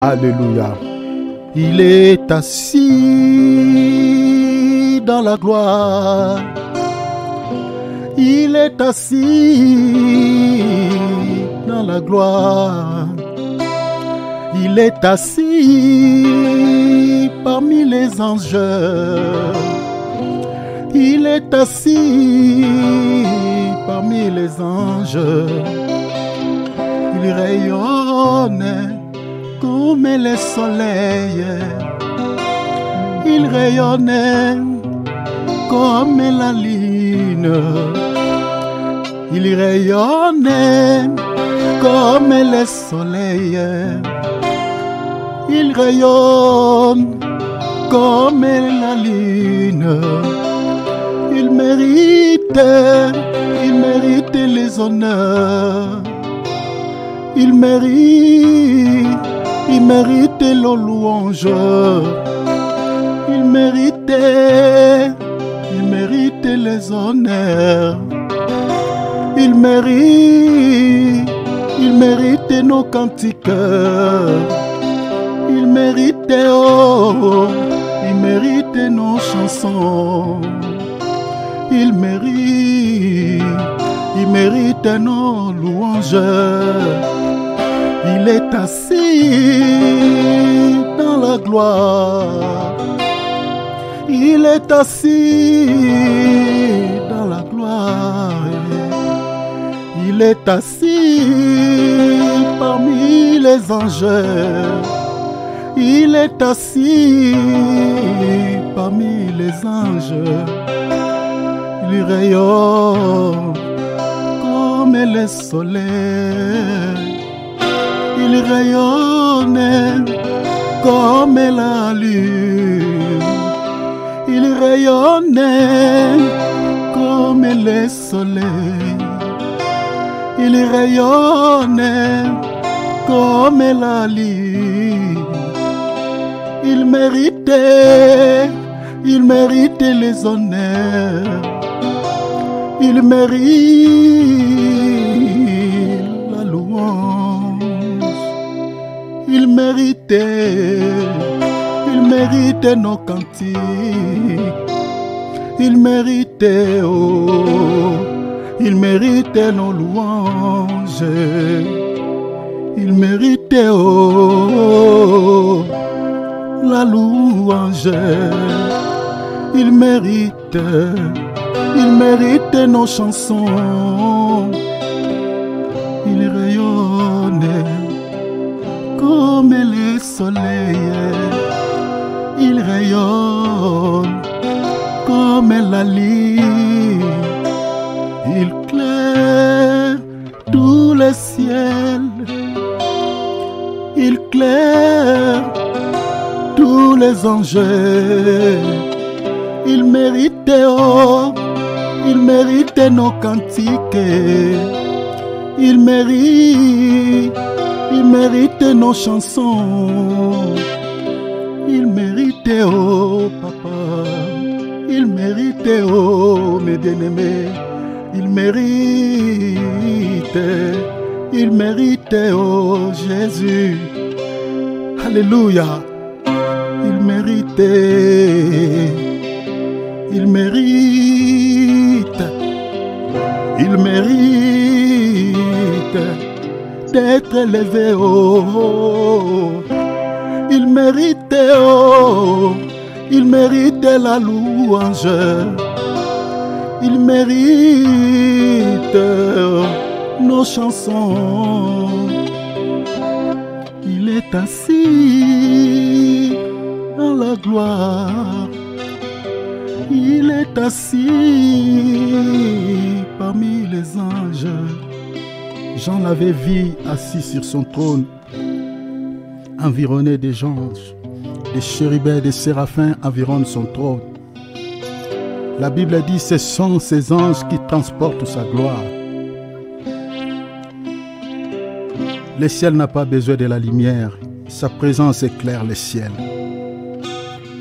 Alléluia. Il est assis dans la gloire. Il est assis dans la gloire. Il est assis parmi les anges. Il est assis parmi les anges. Il rayonne comme le soleil. Il rayonne comme la lune. Il rayonne comme le soleil. Il rayonne comme la lune. Il mérite les honneurs. Il mérite les louanges. Il mérite les honneurs. Il mérite nos cantiques. Il mérite nos chansons. Il mérite nos louanges. Il est assis dans la gloire. Il est assis dans la gloire. Il est assis parmi les anges. Il est assis parmi les anges. Il rayonne comme le soleil. Il rayonne comme la lune. Il rayonne comme le soleil. Il rayonne comme la lune. Il mérite les honneurs. Il mérite la louange. Il mérite nos cantiques. Il mérite nos louanges. Il mérite la louange. Il mérite nos chansons. Il rayonne comme le soleil. Il rayonne comme la lune. Il claire tout le ciel. Il claire tous les anges. Il mérite nos cantiques. Il mérite nos chansons. Il mérite, oh papa. Il mérite, oh mes bien-aimés. Il mérite, oh Jésus. Alléluia. Il mérite d'être élevé, oh. Il mérite la louange. Il mérite nos chansons. Il est assis dans la gloire. Il est assis parmi les anges. Jean l'avait vu assis sur son trône, environné des anges. Des chérubins, des séraphins environnent son trône. La Bible dit, ce sont ces anges qui transportent sa gloire. Le ciel n'a pas besoin de la lumière. Sa présence éclaire le ciel.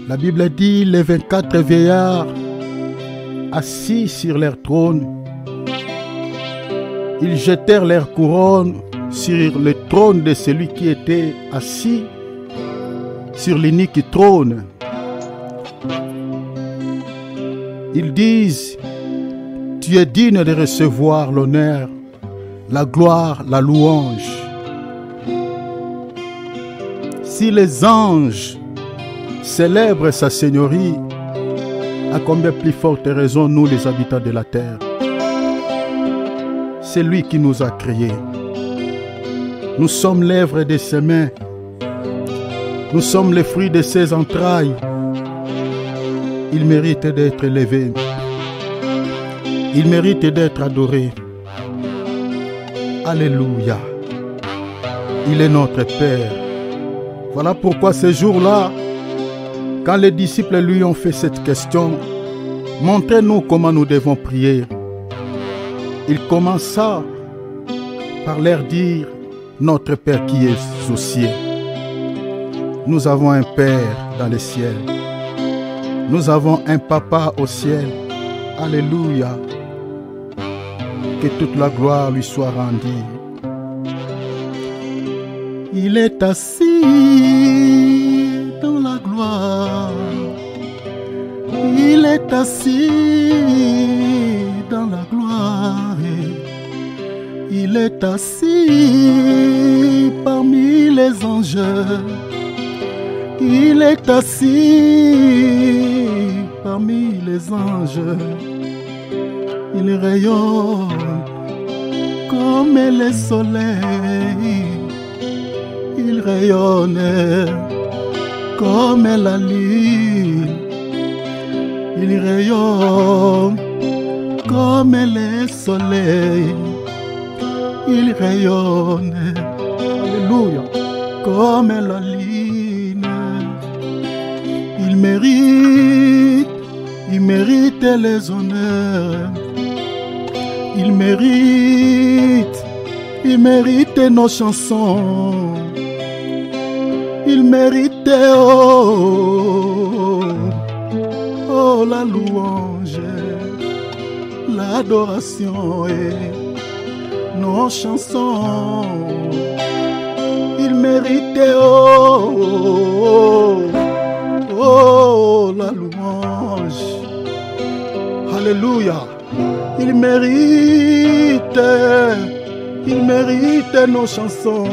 La Bible dit, les 24 vieillards assis sur leur trône, ils jetèrent leur couronne sur le trône de celui qui était assis sur l'unique trône. Ils disent, tu es digne de recevoir l'honneur, la gloire, la louange. Si les anges célèbrent sa seigneurie, à combien plus forte raison nous les habitants de la terre? C'est lui qui nous a créés. Nous sommes l'œuvre de ses mains. Nous sommes les fruits de ses entrailles. Il mérite d'être élevé. Il mérite d'être adoré. Alléluia. Il est notre Père. Voilà pourquoi ce jour-là, quand les disciples lui ont fait cette question, montrez-nous comment nous devons prier. Il commença par leur dire, notre Père qui est aux cieux. Nous avons un Père dans les ciels. Nous avons un Papa au ciel. Alléluia. Que toute la gloire lui soit rendue. Il est assis dans la gloire. Il est assis dans la gloire. Il est assis parmi les anges. Il est assis parmi les anges. Il rayonne comme le soleil. Il rayonne comme la lune. Il rayonne comme le soleil. Il rayonne, alléluia, comme la lune. Il mérite les honneurs. Il mérite nos chansons. Il mérite, oh, la louange, l'adoration et nos chansons. Il mérite, oh, la louange. Alléluia. Il mérite nos chansons.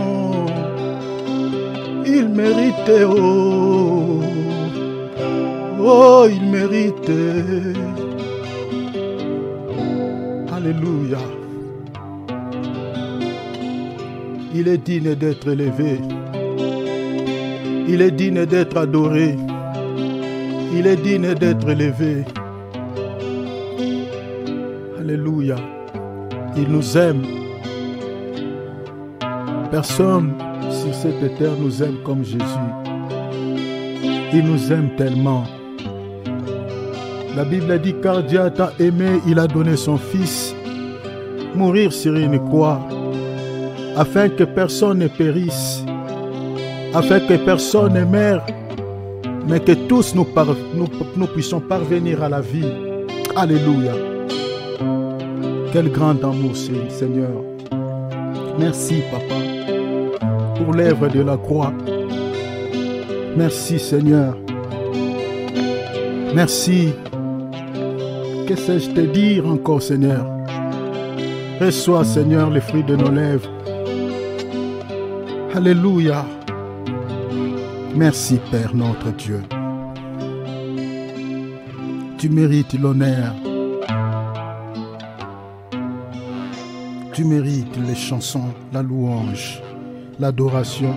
Il mérite, oh, il mérite. Alléluia. Il est digne d'être élevé. Il est digne d'être adoré. Il est digne d'être élevé. Alléluia. Il nous aime. Personne sur cette terre nous aime comme Jésus. Il nous aime tellement. La Bible dit, car Dieu t'a aimé, il a donné son Fils mourir sur une croix, afin que personne ne périsse, afin que personne ne meure, mais que tous nous puissions parvenir à la vie. Alléluia. Quel grand amour, Seigneur. Merci, Papa, pour l'œuvre de la croix. Merci, Seigneur. Merci. Que sais-je te dire encore, Seigneur? Reçois, Seigneur, les fruits de nos lèvres. Alléluia. Merci, Père notre Dieu. Tu mérites l'honneur. Tu mérites les chansons, la louange, l'adoration.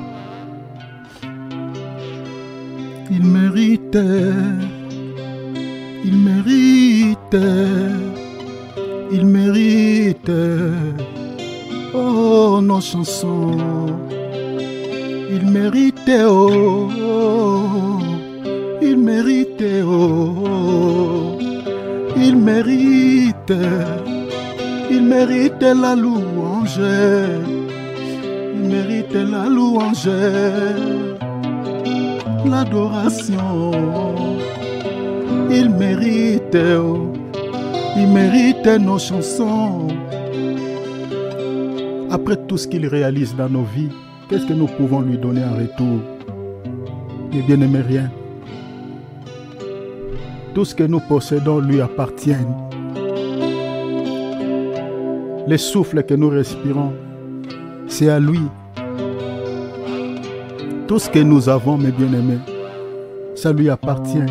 Il mérite, oh, nos chansons. Il mérite, oh, il mérite, oh, il mérite. Il mérite la louange. Il mérite la louange, l'adoration. Il mérite nos chansons. Après tout ce qu'il réalise dans nos vies, qu'est-ce que nous pouvons lui donner en retour? mes bien-aimés, rien. Tout ce que nous possédons lui appartient. Les souffles que nous respirons, c'est à lui. Tout ce que nous avons, mes bien-aimés, ça lui appartient.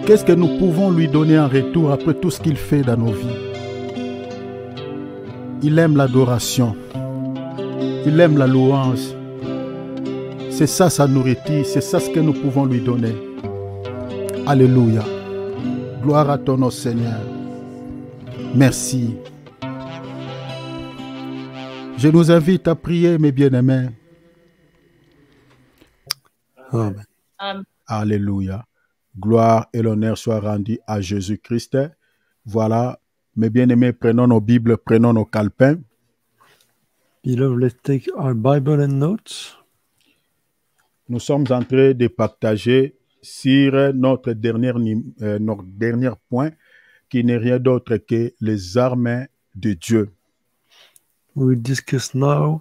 Qu'est-ce que nous pouvons lui donner en retour après tout ce qu'il fait dans nos vies? Il aime l'adoration. Il aime la louange. C'est ça sa nourriture, c'est ça ce que nous pouvons lui donner. Alléluia. Gloire à ton nom, Seigneur. Merci. Je nous invite à prier, mes bien-aimés. Amen. Alléluia. Gloire et l'honneur soient rendus à Jésus-Christ. Voilà, mes bien-aimés, prenons nos Bibles, prenons nos calepins. Beloved, let's take our Bible and notes. Nous sommes en train de partager sur notre dernier point, qui n'est rien d'autre que les armes de Dieu. We will discuss now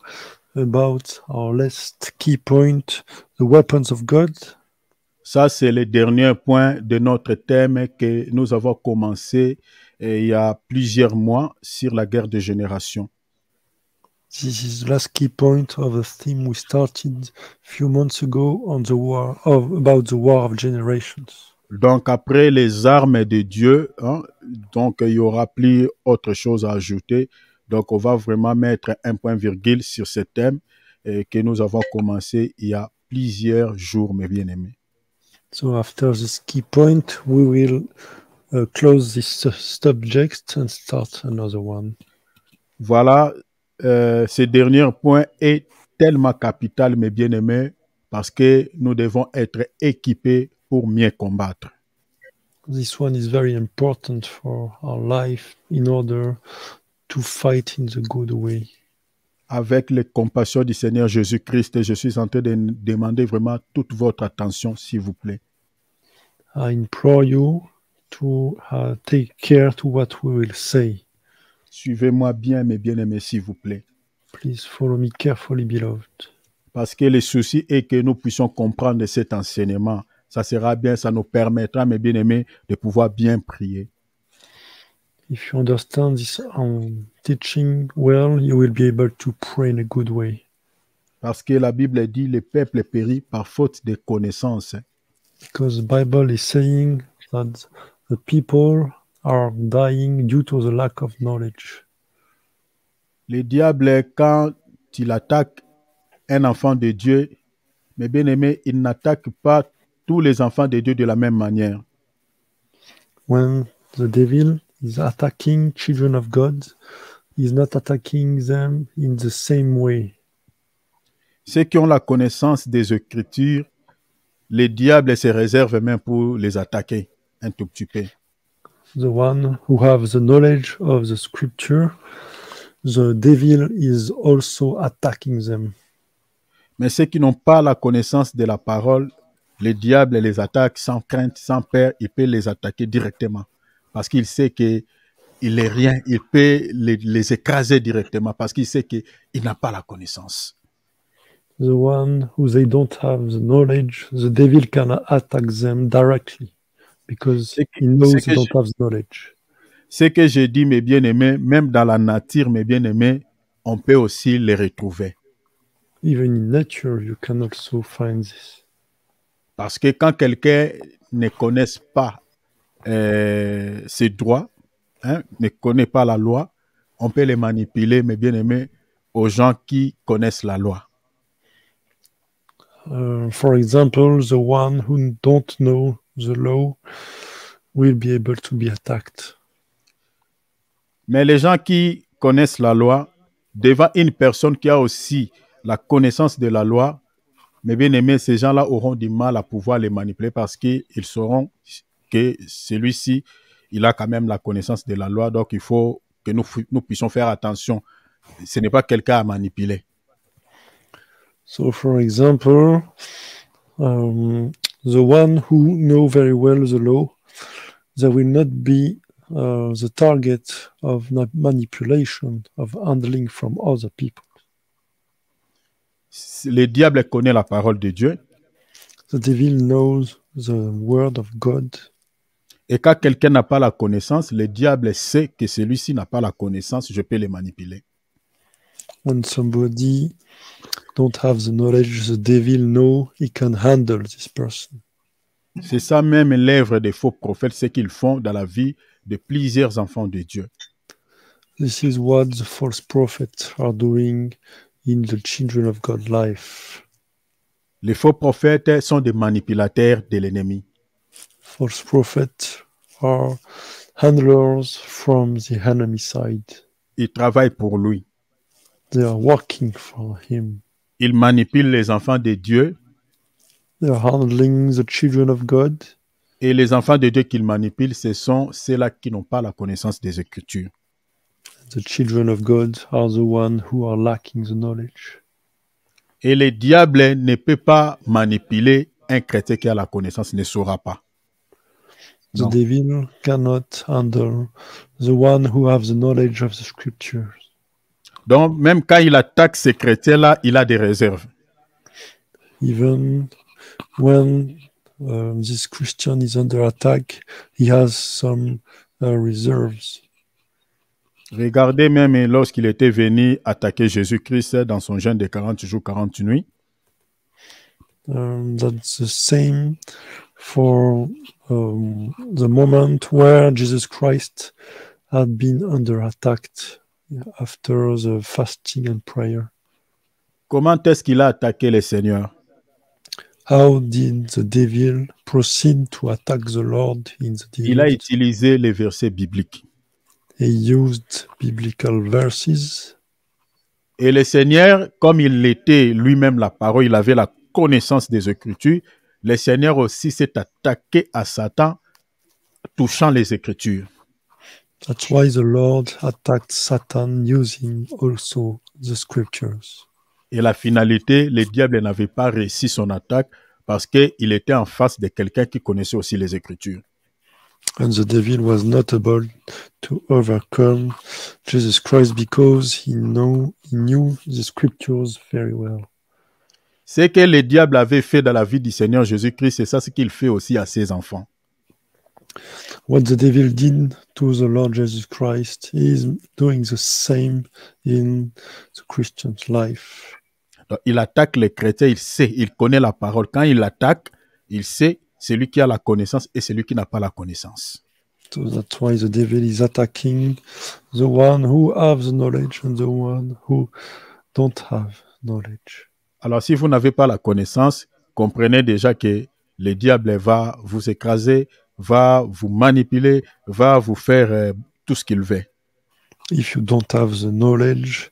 about our last key point, the weapons of God. Ça, c'est le dernier point de notre thème que nous avons commencé il y a plusieurs mois sur la guerre de génération. This is the last key point of the theme we started a few months ago on the about the war of generations. Donc, après les armes de Dieu, donc il n'y aura plus autre chose à ajouter. Donc, on va vraiment mettre un point virgule sur ce thème que nous avons commencé il y a plusieurs jours, mes bien-aimés. So after this key point, we will close this subject and start another one. Voilà, ce dernier point est tellement capital, mes bien-aimés, parce que nous devons être équipés pour mieux combattre. This one is very important for our life in order to fight in the good way. Avec les compassions du Seigneur Jésus-Christ, je suis en train de demander vraiment toute votre attention, s'il vous plaît. I implore you to take care to what we will say. Suivez-moi bien, mes bien-aimés, s'il vous plaît. Please follow me carefully, beloved. Parce que le souci est que nous puissions comprendre cet enseignement. Ça sera bien, ça nous permettra, mes bien-aimés, de pouvoir bien prier. If you understand this teaching well, you will be able to pray in a good way. Parce que la Bible dit le peuple périt par faute de connaissance. Because the Bible is saying that the people are dying due to the lack of knowledge. Le diable, quand il attaque un enfant de Dieu, mes bien-aimés, il n'attaque pas tous les enfants de Dieu de la même manière. When the devil is attacking children of God, he's not attacking them in the same way. Ceux qui ont la connaissance des Écritures, le diable se réserve même pour les attaquer un tout petit peu. The one who have the knowledge of the scripture, the devil is also attacking them. Mais ceux qui n'ont pas la connaissance de la parole, le diable les attaque sans crainte, sans peur, il peut les attaquer directement. Parce qu'il sait qu'il est rien, il peut les écraser directement parce qu'il sait qu'il n'a pas la connaissance. The one who they don't have the knowledge, the devil can attack them directly because he knows they don't have the knowledge. Ce que je dis, mes bien-aimés, même dans la nature, mes bien-aimés, on peut aussi les retrouver. Even in nature, you can also find this. Parce que quand quelqu'un ne connaît pas ses droits, ne connaît pas la loi, on peut les manipuler, mes bien-aimés, aux gens qui connaissent la loi. For example, the one who don't know the law will be able to be attacked. Mais les gens qui connaissent la loi, devant une personne qui a aussi la connaissance de la loi, mes bien-aimés, ces gens-là auront du mal à pouvoir les manipuler parce qu'ils sauront que celui-ci, il a quand même la connaissance de la loi. Donc, il faut que nous puissions faire attention. Ce n'est pas quelqu'un à manipuler. So, for example, the one who know very well the law, they will not be the target of manipulation, of handling from other people. Le diable connaît la parole de Dieu. The devil knows the word of God. Et quand quelqu'un n'a pas la connaissance, le diable sait que celui-ci n'a pas la connaissance, je peux le manipuler. When somebody don't have the knowledge, the devil know he can handle this person. C'est ça même l'œuvre des faux prophètes, ce qu'ils font dans la vie de plusieurs enfants de Dieu. This is what the false prophets are doing in the children of God life. Les faux prophètes sont des manipulateurs de l'ennemi. False prophets are handlers from the enemy side. Ils travaillent pour lui. They are working for him. Ils manipulent les enfants de Dieu. They are handling the children of God. Et les enfants de Dieu qu'ils manipulent, ce sont ceux-là qui n'ont pas la connaissance des Écritures. The children of God are the ones who are lacking the knowledge. Et le diable ne peut pas manipuler un chrétien qui a la connaissance, ne saura pas. The Non. devil cannot handle the one who have the knowledge of the scriptures. Donc, même quand il attaque ces chrétiens-là, il a des réserves. Even when this Christian is under attack, he has some reserves. Regardez même lorsqu'il était venu attaquer Jésus-Christ dans son jeûne de 40 jours, 40 nuits. That's the same for the moment where Jesus Christ had been under attack after the fasting and prayer. Comment est-ce qu'il a attaqué le Seigneur? How did the devil proceed to attack the Lord in the Il a desert? utilisé les versets bibliques. He used biblical verses. Et le Seigneur, comme il était lui-même la parole, il avait la connaissance des Écritures, le Seigneur aussi s'est attaqué à Satan, touchant les Écritures. That's why the Lord attacked Satan using also the scriptures. Et la finalité, le diable n'avait pas réussi son attaque parce qu'il était en face de quelqu'un qui connaissait aussi les Écritures. And the devil was not able to overcome Jesus Christ because he knew the scriptures very well. Ce que le diable avait fait dans la vie du Seigneur Jésus-Christ, c'est ça ce qu'il fait aussi à ses enfants. What the devil did to the Lord Jesus Christ is doing the same in the Christian's life. Donc, il attaque les chrétiens, il sait, il connaît la parole. Quand il attaque, il sait celui qui a la connaissance et celui qui n'a pas la connaissance. So that's why the devil is attacking the one who have the knowledge and the one who don't have knowledge. Alors, si vous n'avez pas la connaissance, comprenez déjà que le diable va vous écraser, va vous manipuler, va vous faire tout ce qu'il veut. If you don't have the knowledge,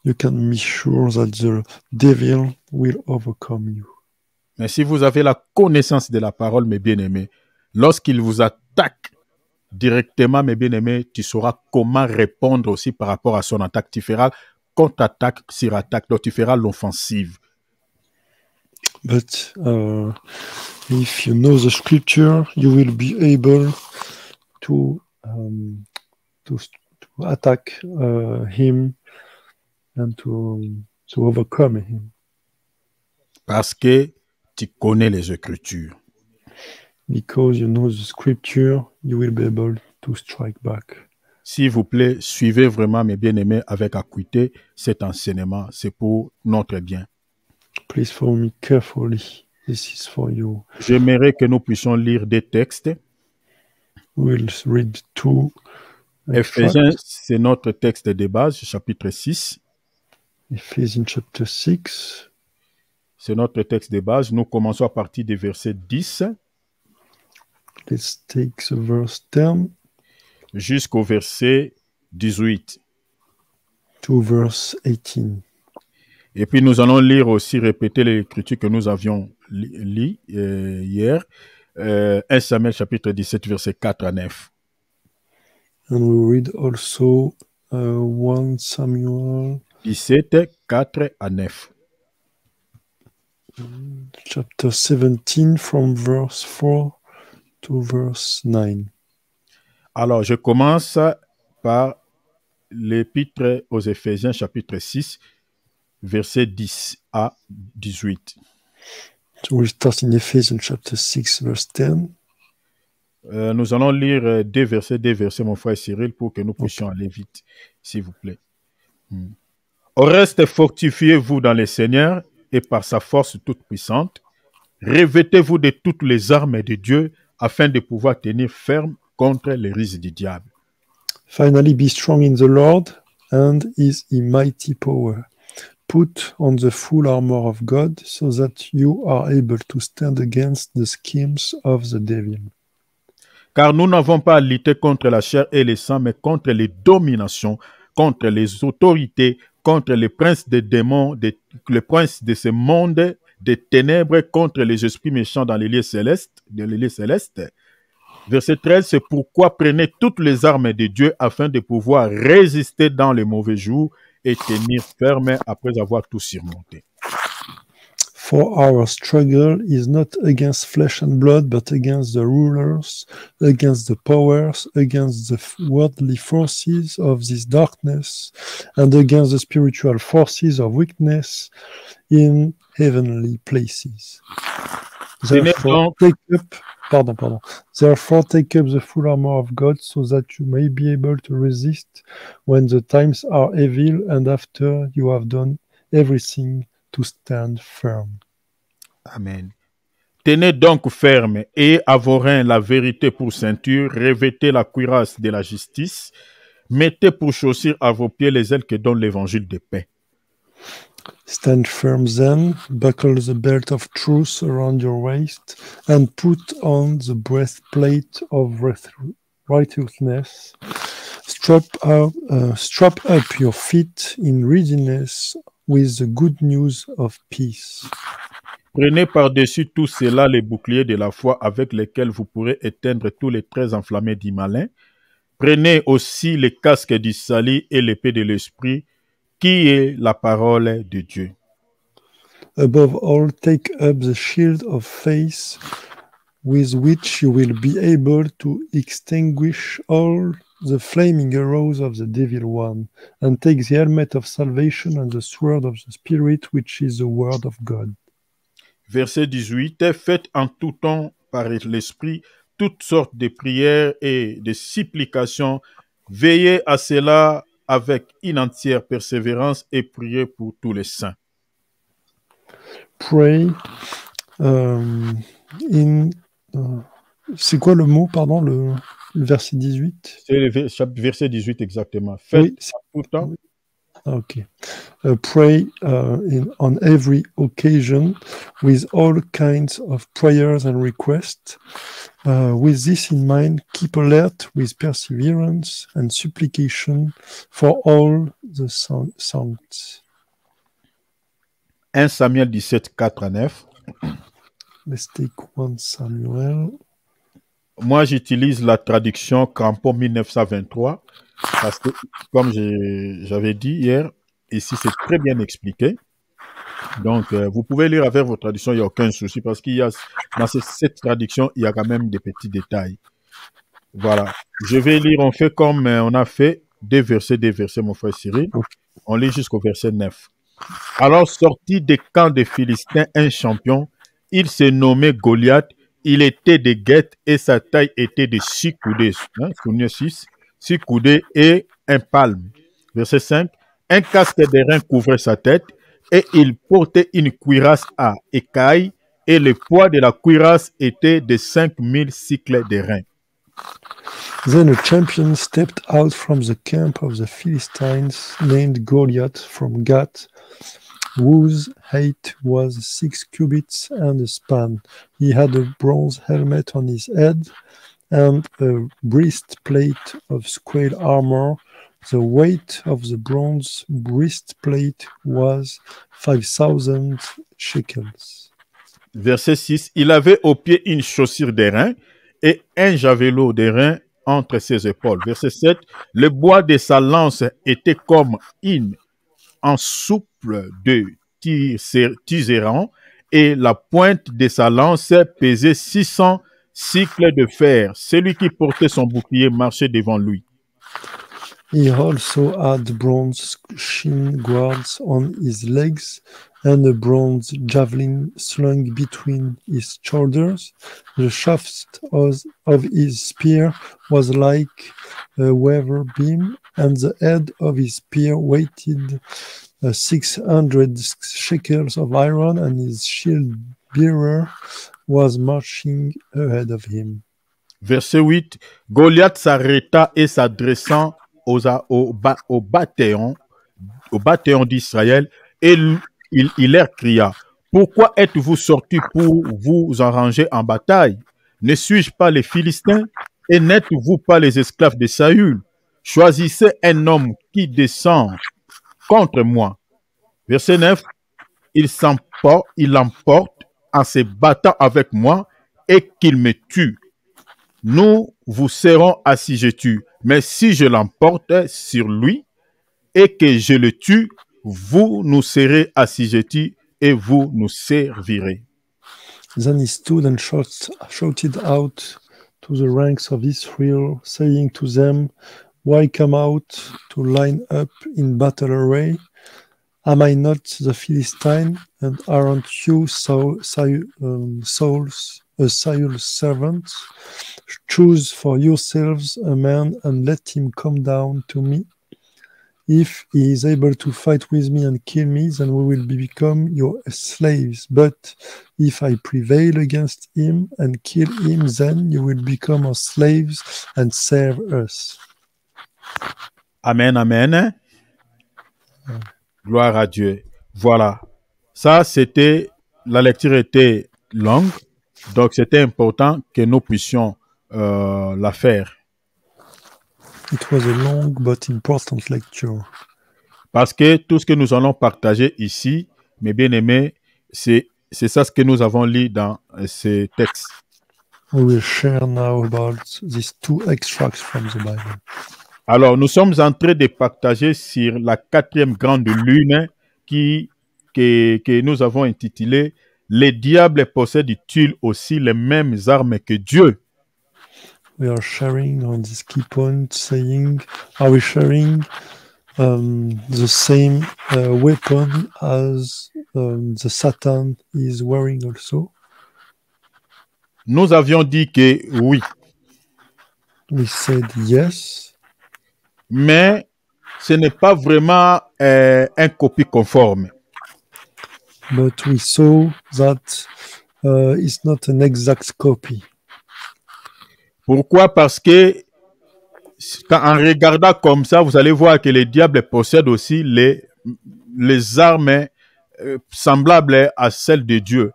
you can be sure that the devil will overcome you. Mais si vous avez la connaissance de la parole, mes bien-aimés, lorsqu'il vous attaque directement, mes bien-aimés, tu sauras comment répondre aussi par rapport à son attaque. Tu feras contre-attaque sur attaque, donc tu feras l'offensive. But if you know the scripture, you will be able to attack him and to overcome him. Parce que tu connais les Écritures. Because you know the scripture, you will be able to strike back. S'il vous plaît, suivez vraiment, mes bien-aimés, avec acuité cet enseignement. C'est pour notre bien. Please follow me carefully. This is for you. J'aimerais que nous puissions lire des textes. We'll read two. Éphésiens, c'est notre texte de base, chapitre 6. Ephesians chapter 6. C'est notre texte de base. Nous commençons à partir du verset 10 Let's take the verse 10 jusqu'au verset 18. to verse 18. Et puis nous allons lire aussi, répéter l'écriture que nous avions lu hier. 1 Samuel chapitre 17, verset 4 à 9. And we read also 1 Samuel 17, 4 à 9. chapter 17 from verse 4 to verse 9. Alors, je commence par l'épître aux Éphésiens chapitre 6, verset 10 à 18. So we start in Ephesians chapter 6, verse 10. Nous allons lire deux versets, mon frère Cyril, pour que nous puissions aller vite, s'il vous plaît. Au reste, fortifiez-vous dans le Seigneur et par sa force toute puissante. Revêtez-vous de toutes les armes de Dieu afin de pouvoir tenir ferme contre les ruses du diable. Finally, be strong in the Lord and his mighty power. Put on the full armor of God so that you are able to stand against the schemes of the devil. Car nous n'avons pas à lutter contre la chair et le sang, mais contre les dominations, contre les autorités, contre les princes des démons, les princes de ce monde des ténèbres, contre les esprits méchants dans les lieux célestes. Verset 13, c'est pourquoi prenez toutes les armes de Dieu afin de pouvoir résister dans les mauvais jours et tenir ferme après avoir tout surmonté. For our struggle is not against flesh and blood, but against the rulers, against the powers, against the worldly forces of this darkness, and against the spiritual forces of weakness in heavenly places. Therefore, Therefore, take up the full armor of God so that you may be able to resist when the times are evil, and after you have done everything, to stand firm. Amen. Tenez donc ferme et à vos reins la vérité pour ceinture, revêtez la cuirasse de la justice, mettez pour chaussures à vos pieds les ailes que donne l'évangile de paix. Stand firm then, buckle the belt of truth around your waist, and put on the breastplate of righteousness. Strap up your feet in readiness with the good news of peace. Prenez par-dessus tout cela les boucliers de la foi avec lesquels vous pourrez éteindre tous les traits enflammés du malin. Prenez aussi les casques du salut et l'épée de l'esprit, qui est la parole de Dieu. Above all, take up the shield of faith, with which you will be able to extinguish all the flaming arrows of the devil one, and take the helmet of salvation and the sword of the Spirit, which is the word of God. Verset 18. Faites en tout temps par l'Esprit toutes sortes de prières et de supplications. Veillez à cela avec une entière persévérance et priez pour tous les saints. Pray c'est quoi le mot, pardon, le verset 18? C'est le verset 18 exactement. Faites en tout temps. Okay. Pray on every occasion with all kinds of prayers and requests. With this in mind, keep alert with perseverance and supplication for all the saints. 1 Samuel 17, 4 à 9. Let's take 1 Samuel. Moi, j'utilise la traduction Crampon 1923 parce que, comme j'avais dit hier, ici, c'est très bien expliqué. Donc, vous pouvez lire avec vos traductions, il n'y a aucun souci parce qu'il y a, dans cette traduction, il y a quand même des petits détails. Voilà. Je vais lire, on fait comme on a fait, des versets, mon frère Cyril. On lit jusqu'au verset 9. Alors, sorti des camps des Philistins, un champion, il se nommait Goliath. Il était de Gath et sa taille était de 6 coudées. 6 coudées et un palme. Verset 5. Un casque d'airain couvrait sa tête et il portait une cuirasse à écailles et le poids de la cuirasse était de 5000 cycles d'airain. Then a champion stepped out from the camp of the Philistines named Goliath from Gath, whose height was 6 cubits and a span. He had a bronze helmet on his head and a breastplate of scale armor. The weight of the bronze breastplate was 5,000 shekels. Verset 6. Il avait au pied une chaussure d'airain et un javelot d'airain entre ses épaules. Verset 7. Le bois de sa lance était comme en souple de tisserand et la pointe de sa lance pesait 600 cycles de fer. Celui qui portait son bouclier marchait devant lui. He also had bronze shin guards on his legs and a bronze javelin slung between his shoulders. The shaft of his spear was like a weather beam, and the head of his spear weighed 600 shekels of iron, and his shield bearer was marching ahead of him. Verset 8, Goliath s'arrêta et s'adressant au bataillon d'Israël, et il leur cria, pourquoi êtes-vous sortis pour vous enranger en bataille? Ne suis-je pas les Philistins? Et n'êtes-vous pas les esclaves de Saül? Choisissez un homme qui descend contre moi. Verset 9, il l'emporte en se battant avec moi et qu'il me tue. Nous vous serons assujettis, mais si je l'emporte sur lui et que je le tue, vous nous serez assujettis et vous nous servirez. Then he stood and shouted out to the ranks of Israel, saying to them, why come out to line up in battle array? Am I not the Philistine, and aren't you Saul's servants? Choose for yourselves a man and let him come down to me. If he is able to fight with me and kill me, then we will become your slaves. But if I prevail against him and kill him, then you will become our slaves and serve us. Amen, amen. Gloire à Dieu. Voilà. Ça, la lecture était longue, donc c'était important que nous puissions la faire. It was a long but important lecture. Parce que tout ce que nous allons partager ici, mes bien-aimés, c'est ça ce que nous avons lu dans ces textes. We will share now about these two extracts from the Bible. Alors, nous sommes en train de partager sur la 4e grande lune que nous avons intitulée « Les diables possèdent-ils aussi les mêmes armes que Dieu ?» We are sharing on this key point, saying, are we sharing the same weapon as the Satan is wearing also? Nous avions dit que oui. We said yes. Mais ce n'est pas vraiment un copie conforme. But we saw that it's not an exact copy. Pourquoi? Parce que en regardant comme ça, vous allez voir que les diables possèdent aussi les armes semblables à celles de Dieu.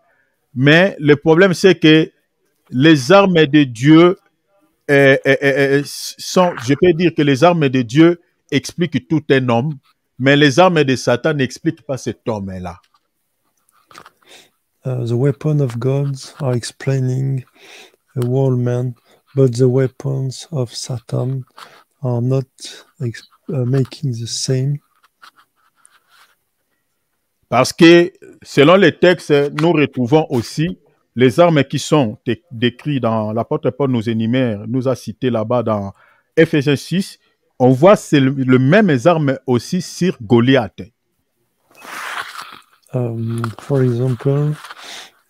Mais le problème, c'est que les armes de Dieu je peux dire que les armes de Dieu expliquent tout un homme, mais les armes de Satan n'expliquent pas cet homme-là. The weapons of God are explaining a whole man, but the weapons of Satan are not making the same. Parce que selon les textes, nous retrouvons aussi les armes qui sont décrites dans l'apôtre Paul nous a cité là-bas dans Ephésiens 6. On voit c'est le même arme aussi sur Goliath. For example,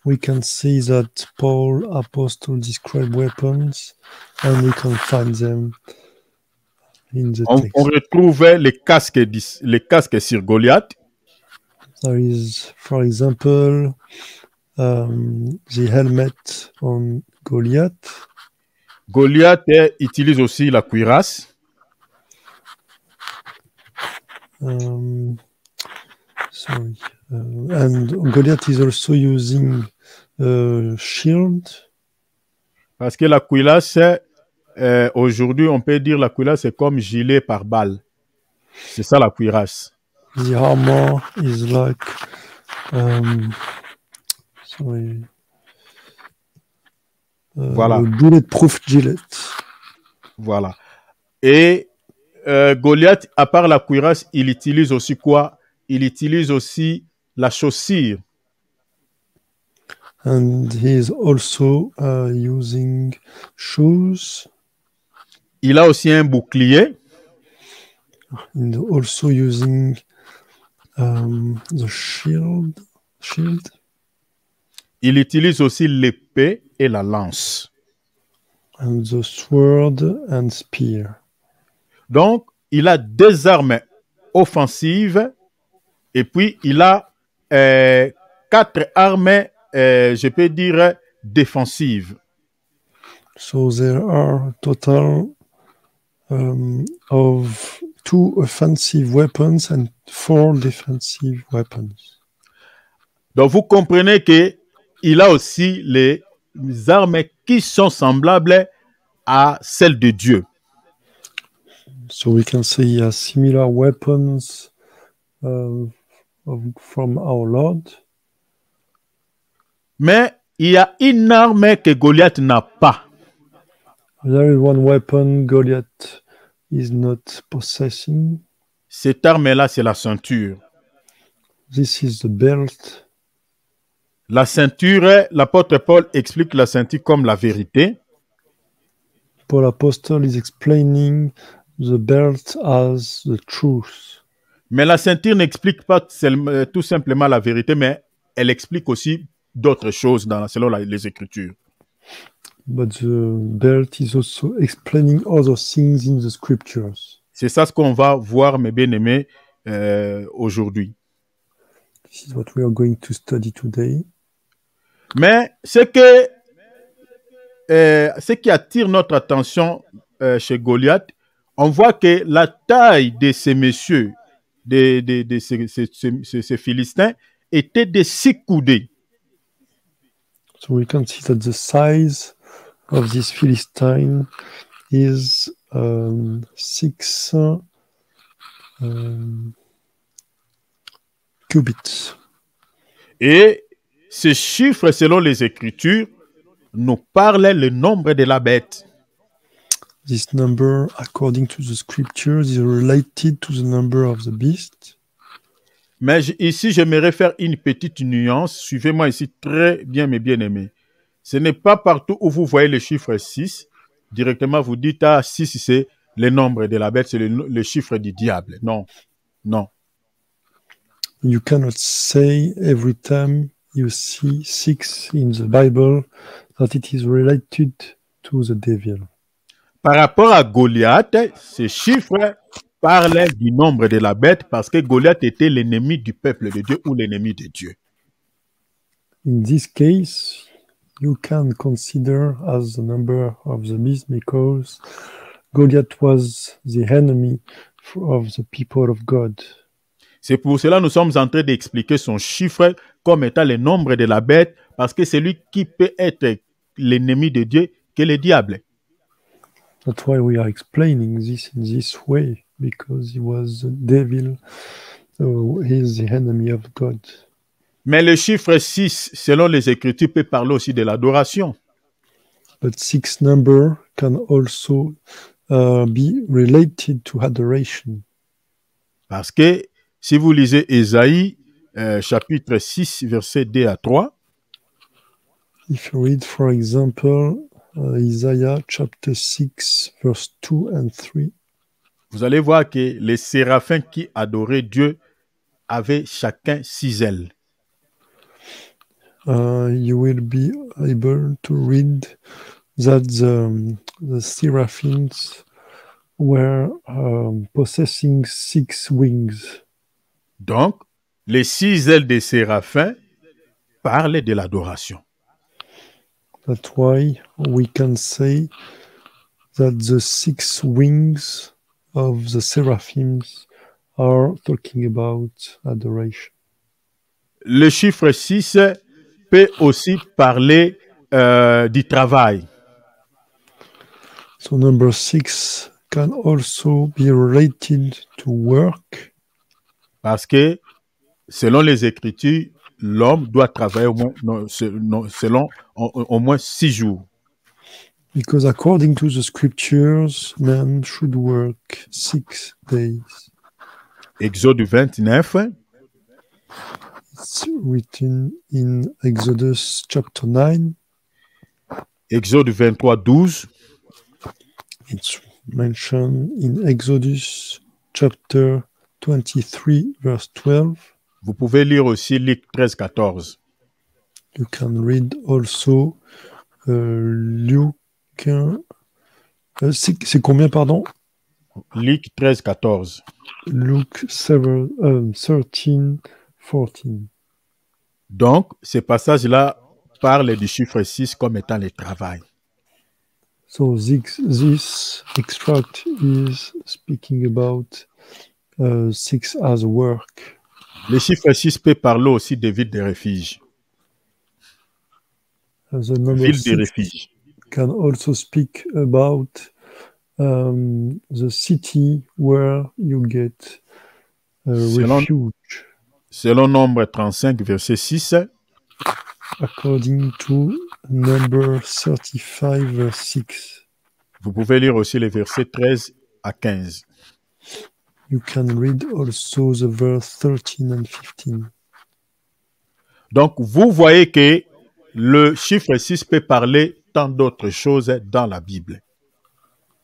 we can see that Paul apostle described weapons and we can find them in the text. On retrouve les casques sur Goliath. There is, for example, the helmet on Goliath. Goliath utilise aussi la cuirasse. And Goliath is also using shield. Parce que la cuirasse, aujourd'hui, on peut dire la cuirasse c'est comme gilet par balle. C'est ça la cuirasse. The armor is like voilà. Bulletproof gilet. Voilà. Et Goliath, à part la cuirasse, il utilise aussi quoi? Il utilise aussi la chaussure. And he is also using shoes. Il a aussi un bouclier. in also using the shield. Il utilise aussi l'épée et la lance. And the sword and spear. Donc, il a deux armes offensives et puis il a quatre armes, je peux dire, défensives. So there are a total of 2 offensive weapons and 4 defensive weapons. Donc, vous comprenez qu'il a aussi les armes qui sont semblables à celles de Dieu. So we can say he has similar weapons from our Lord. Mais il y a une arme que Goliath n'a pas. There is one weapon Goliath is not possessing. Cette arme-là, c'est la ceinture. This is the belt. La ceinture, l'apôtre Paul explique la ceinture comme la vérité. Paul Apostle is explaining the belt as the truth. Mais la ceinture n'explique pas tout simplement la vérité, mais elle explique aussi d'autres choses selon les Écritures. But the belt is also explaining other things in the scriptures. C'est ça ce qu'on va voir, mes bien-aimés, aujourd'hui. This is what we are going to study today. Mais ce qui attire notre attention chez Goliath, on voit que la taille de ces messieurs, de ces Philistins, était de 6 coudées. So we can see that the size of this Philistine is 6 cubits. Et ce chiffre, selon les Écritures, nous parle le nombre de la bête. This number, according to the scriptures, is related to the number of the beast. Mais ici, j'aimerais faire une petite nuance. Suivez-moi ici très bien, mes bien-aimés. Ce n'est pas partout où vous voyez le chiffre 6. Directement, vous dites, 6, c'est le nombre de la bête, c'est le chiffre du diable. Non, non. You cannot say every time you see 6 in the Bible that it is related to the devil. Par rapport à Goliath, ce chiffre parlait du nombre de la bête parce que Goliath était l'ennemi du peuple de Dieu ou l'ennemi de Dieu. In this case, you can consider as the number of the beast because Goliath was the enemy of the people of God. C'est pour cela que nous sommes en train d'expliquer son chiffre comme étant le nombre de la bête parce que c'est lui qui peut être l'ennemi de Dieu que le diable. That's why we are explaining this in this way, because he was the devil, he is the enemy of God. Mais le chiffre 6, selon les Écritures, peut parler aussi de l'adoration. But 6 number can also be related to adoration. Parce que si vous lisez Ésaïe, chapitre 6, versets 2 à 3, if you read, for example, Isaiah chapter 6, verse 2 and 3, vous allez voir que les séraphins qui adoraient Dieu avaient chacun 6 ailes. You will be able to read that the seraphims were possessing 6 wings. Donc, les 6 ailes des séraphins parlent de l'adoration. That's why we can say that the 6 wings of the seraphims are talking about adoration. Le chiffre 6 peut aussi parler du travail. So number 6 can also be related to work. Parce que, selon les Écritures, l'homme doit travailler au moins 6 jours. Because according to the scriptures, man should work 6 days. Exode 29, It's written in Exodus chapter 9. Exode 23, 12, It's mentioned in Exodus chapter 23, verse 12. Vous pouvez lire aussi Luc 13, 14. You can read also Luke. C'est combien, pardon? Luc 13, 14. Luke 13, 14. Donc, ce passage-là parle du chiffre 6 comme étant le travail. So this extract is speaking about 6 as work. Le chiffre 6 peut parler aussi de ville de refuge. The number Ville de 6 refuge. can also speak about the city where you get refuge. Selon Nombre 35, verset 6, According to number 35, verse 6. vous pouvez lire aussi les versets 13 à 15. You can read also the verse 13 and 15. Donc, vous voyez que le chiffre 6 peut parler tant d'autres choses dans la Bible.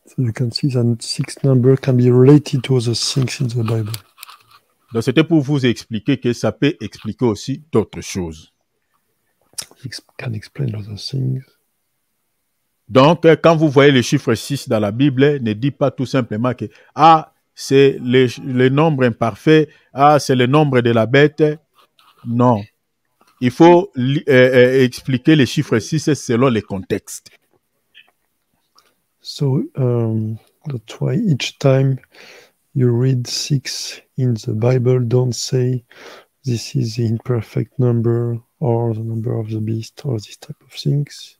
So you can see that 6 number can be related to other things in the Bible. Donc, c'était pour vous expliquer que ça peut expliquer aussi d'autres choses. It can explain other things. Donc, quand vous voyez le chiffre 6 dans la Bible, ne dites pas tout simplement que c'est le nombre imparfait, c'est le nombre de la bête. Non. Il faut expliquer les chiffres 6 selon les contextes. So that's why each time you read 6 in the Bible, don't say this is the imperfect number or the number of the beast or this type of things.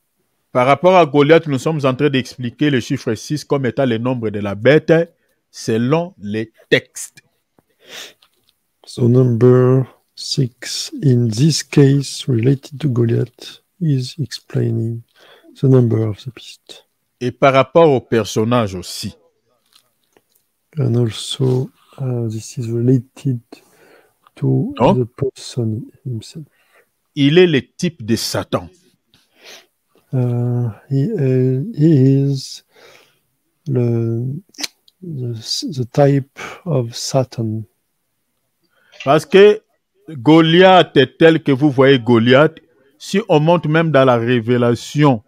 Par rapport à Goliath, nous sommes en train d'expliquer le chiffre 6 comme étant le nombre de la bête selon les textes. So number 6 in this case related to Goliath is explaining the number of the beast. Et par rapport au personnage aussi. And also this is related to the person himself. Il est le type de Satan. He is the type of Satan. Parce que Goliath est tel que vous voyez Goliath. Si on monte même dans la révélation,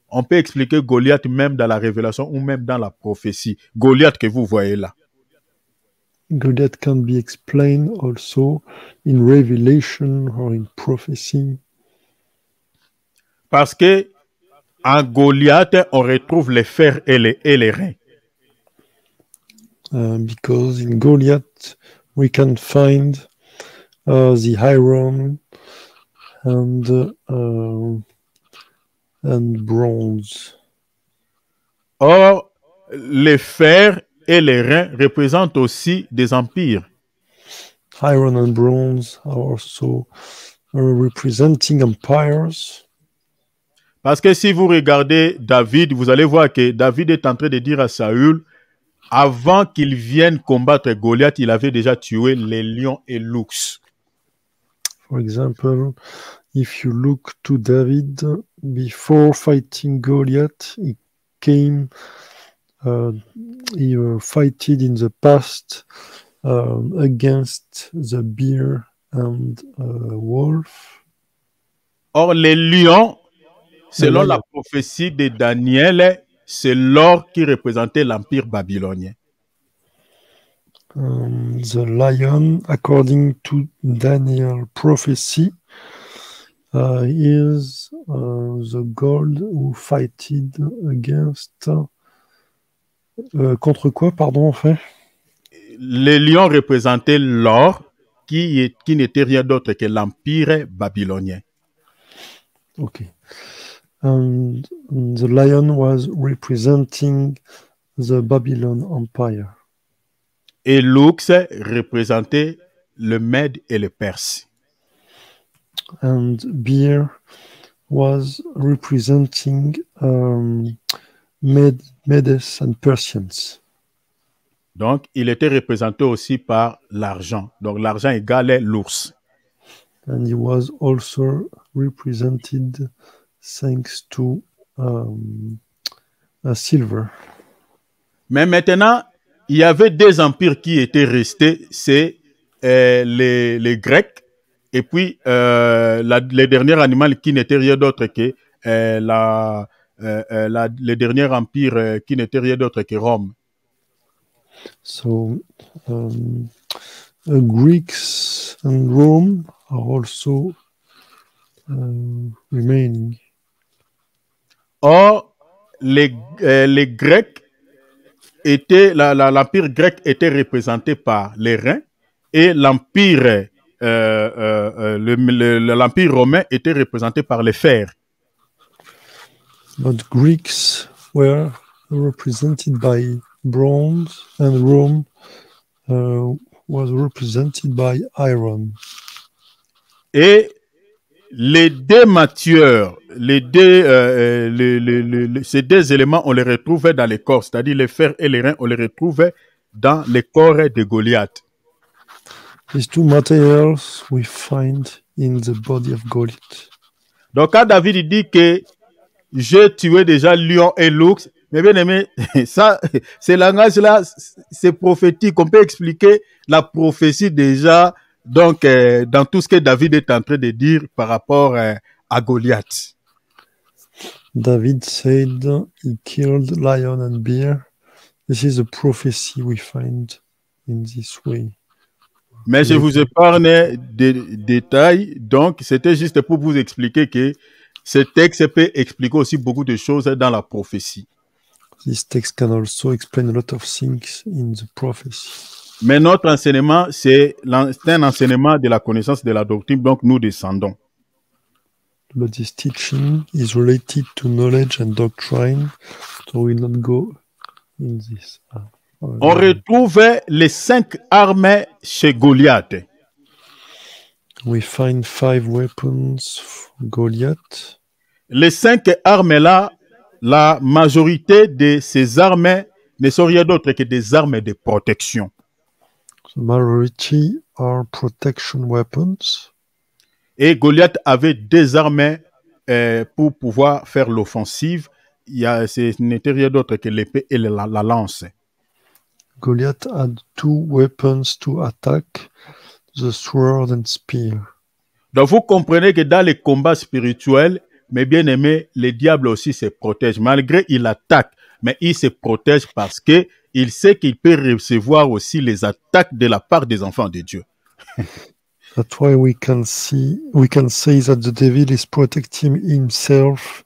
on peut expliquer Goliath même dans la révélation ou même dans la prophétie. Goliath que vous voyez là. Goliath can be explained also in Revelation or in prophecy. Parce que en Goliath, on retrouve les fers et les reins. Because in Goliath, we can find the iron and bronze. Or, les fers et les reins représentent aussi des empires. Iron and bronze are also representing empires. Parce que si vous regardez David, vous allez voir que David est en train de dire à Saül, avant qu'il vienne combattre Goliath, il avait déjà tué les lions et l'ours. For example, if you look to David, before fighting Goliath, he fighted in the past against the bear and wolf. Or, les lions, selon la prophétie de Daniel, c'est l'or qui représentait l'empire babylonien. The lion, according to Daniel prophecy, is the gold who fighted against... contre quoi, pardon, en fait? Les lions représentaient l'or qui n'était rien d'autre que l'empire babylonien. Okay. And the lion was representing the Babylon Empire. Et l'ours représentait le Mède et le Perse. And bear was representing Medes and Persians. Donc, il était représenté aussi par l'argent. Donc, l'argent égalait l'ours. And he was also represented thanks to silver. Mais maintenant, il y avait deux empires qui étaient restés, c'est les Grecs et puis les derniers animaux qui n'étaient rien d'autre que le dernier empire qui n'était rien d'autre que Rome. So Greeks and Rome are also remaining. Or, les Grecs l'empire grec était représenté par les Rins et l'empire l'empire romain était représenté par les fers. But Greeks were represented by bronze and Rome was represented by iron. Et les deux matières, ces deux éléments, on les retrouvait dans les corps, c'est-à-dire les fers et les reins, on les retrouvait dans les corps de Goliath. These two materials we find in the body of Goliath. Donc quand David dit que j'ai tué déjà lion et l'ours, mais bien aimé, ça, ces langages-là, c'est prophétique. On peut expliquer la prophétie déjà, donc, dans tout ce que David est en train de dire par rapport à Goliath. David said he killed lion and bear. This is a prophecy we find in this way. Mais je vous épargne des détails. Donc, c'était juste pour vous expliquer que ce texte peut expliquer aussi beaucoup de choses dans la prophétie. This text can also explain a lot of things in the prophecy. Mais notre enseignement, c'est un enseignement de la connaissance de la doctrine, donc nous descendons. But this teaching is related to knowledge and doctrine, so we will not go in this. On retrouve les 5 armes chez Goliath. We find 5 weapons for Goliath. Les 5 armes-là, la majorité de ces armes ne sont rien d'autre que des armes de protection. The majority are protection weapons. Et Goliath avait 2 armes pour pouvoir faire l'offensive. Ce n'était rien d'autre que l'épée et la lance. Goliath had 2 weapons to attack, the sword and spear. Donc vous comprenez que dans les combats spirituels, mes bien-aimés, le diable aussi se protège. Malgré il attaque, mais il se protège parce que il sait qu'il peut recevoir aussi les attaques de la part des enfants de Dieu. That's why we can say that the devil is protecting himself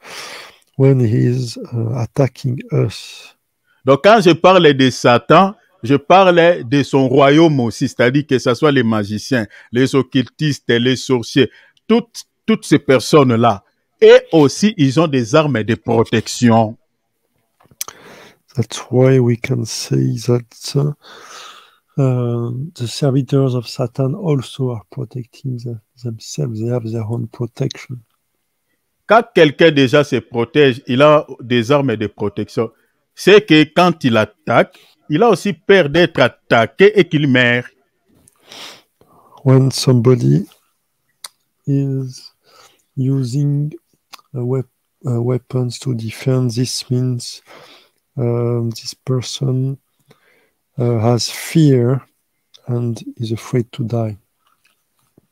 when he is attacking us. Donc quand je parle de Satan, je parle de son royaume aussi, c'est-à-dire que ce soit les magiciens, les occultistes, les sorciers, toutes ces personnes-là. Et aussi, ils ont des armes de protection. That's why we can say that the servitors of Satan also are protecting themselves. They have their own protection. Quand quelqu'un déjà se protège, il a des armes de protection. C'est que quand il attaque, il a aussi peur d'être attaqué et qu'il meurt. When somebody is using weapons to defend, this means this person has fear and is afraid to die.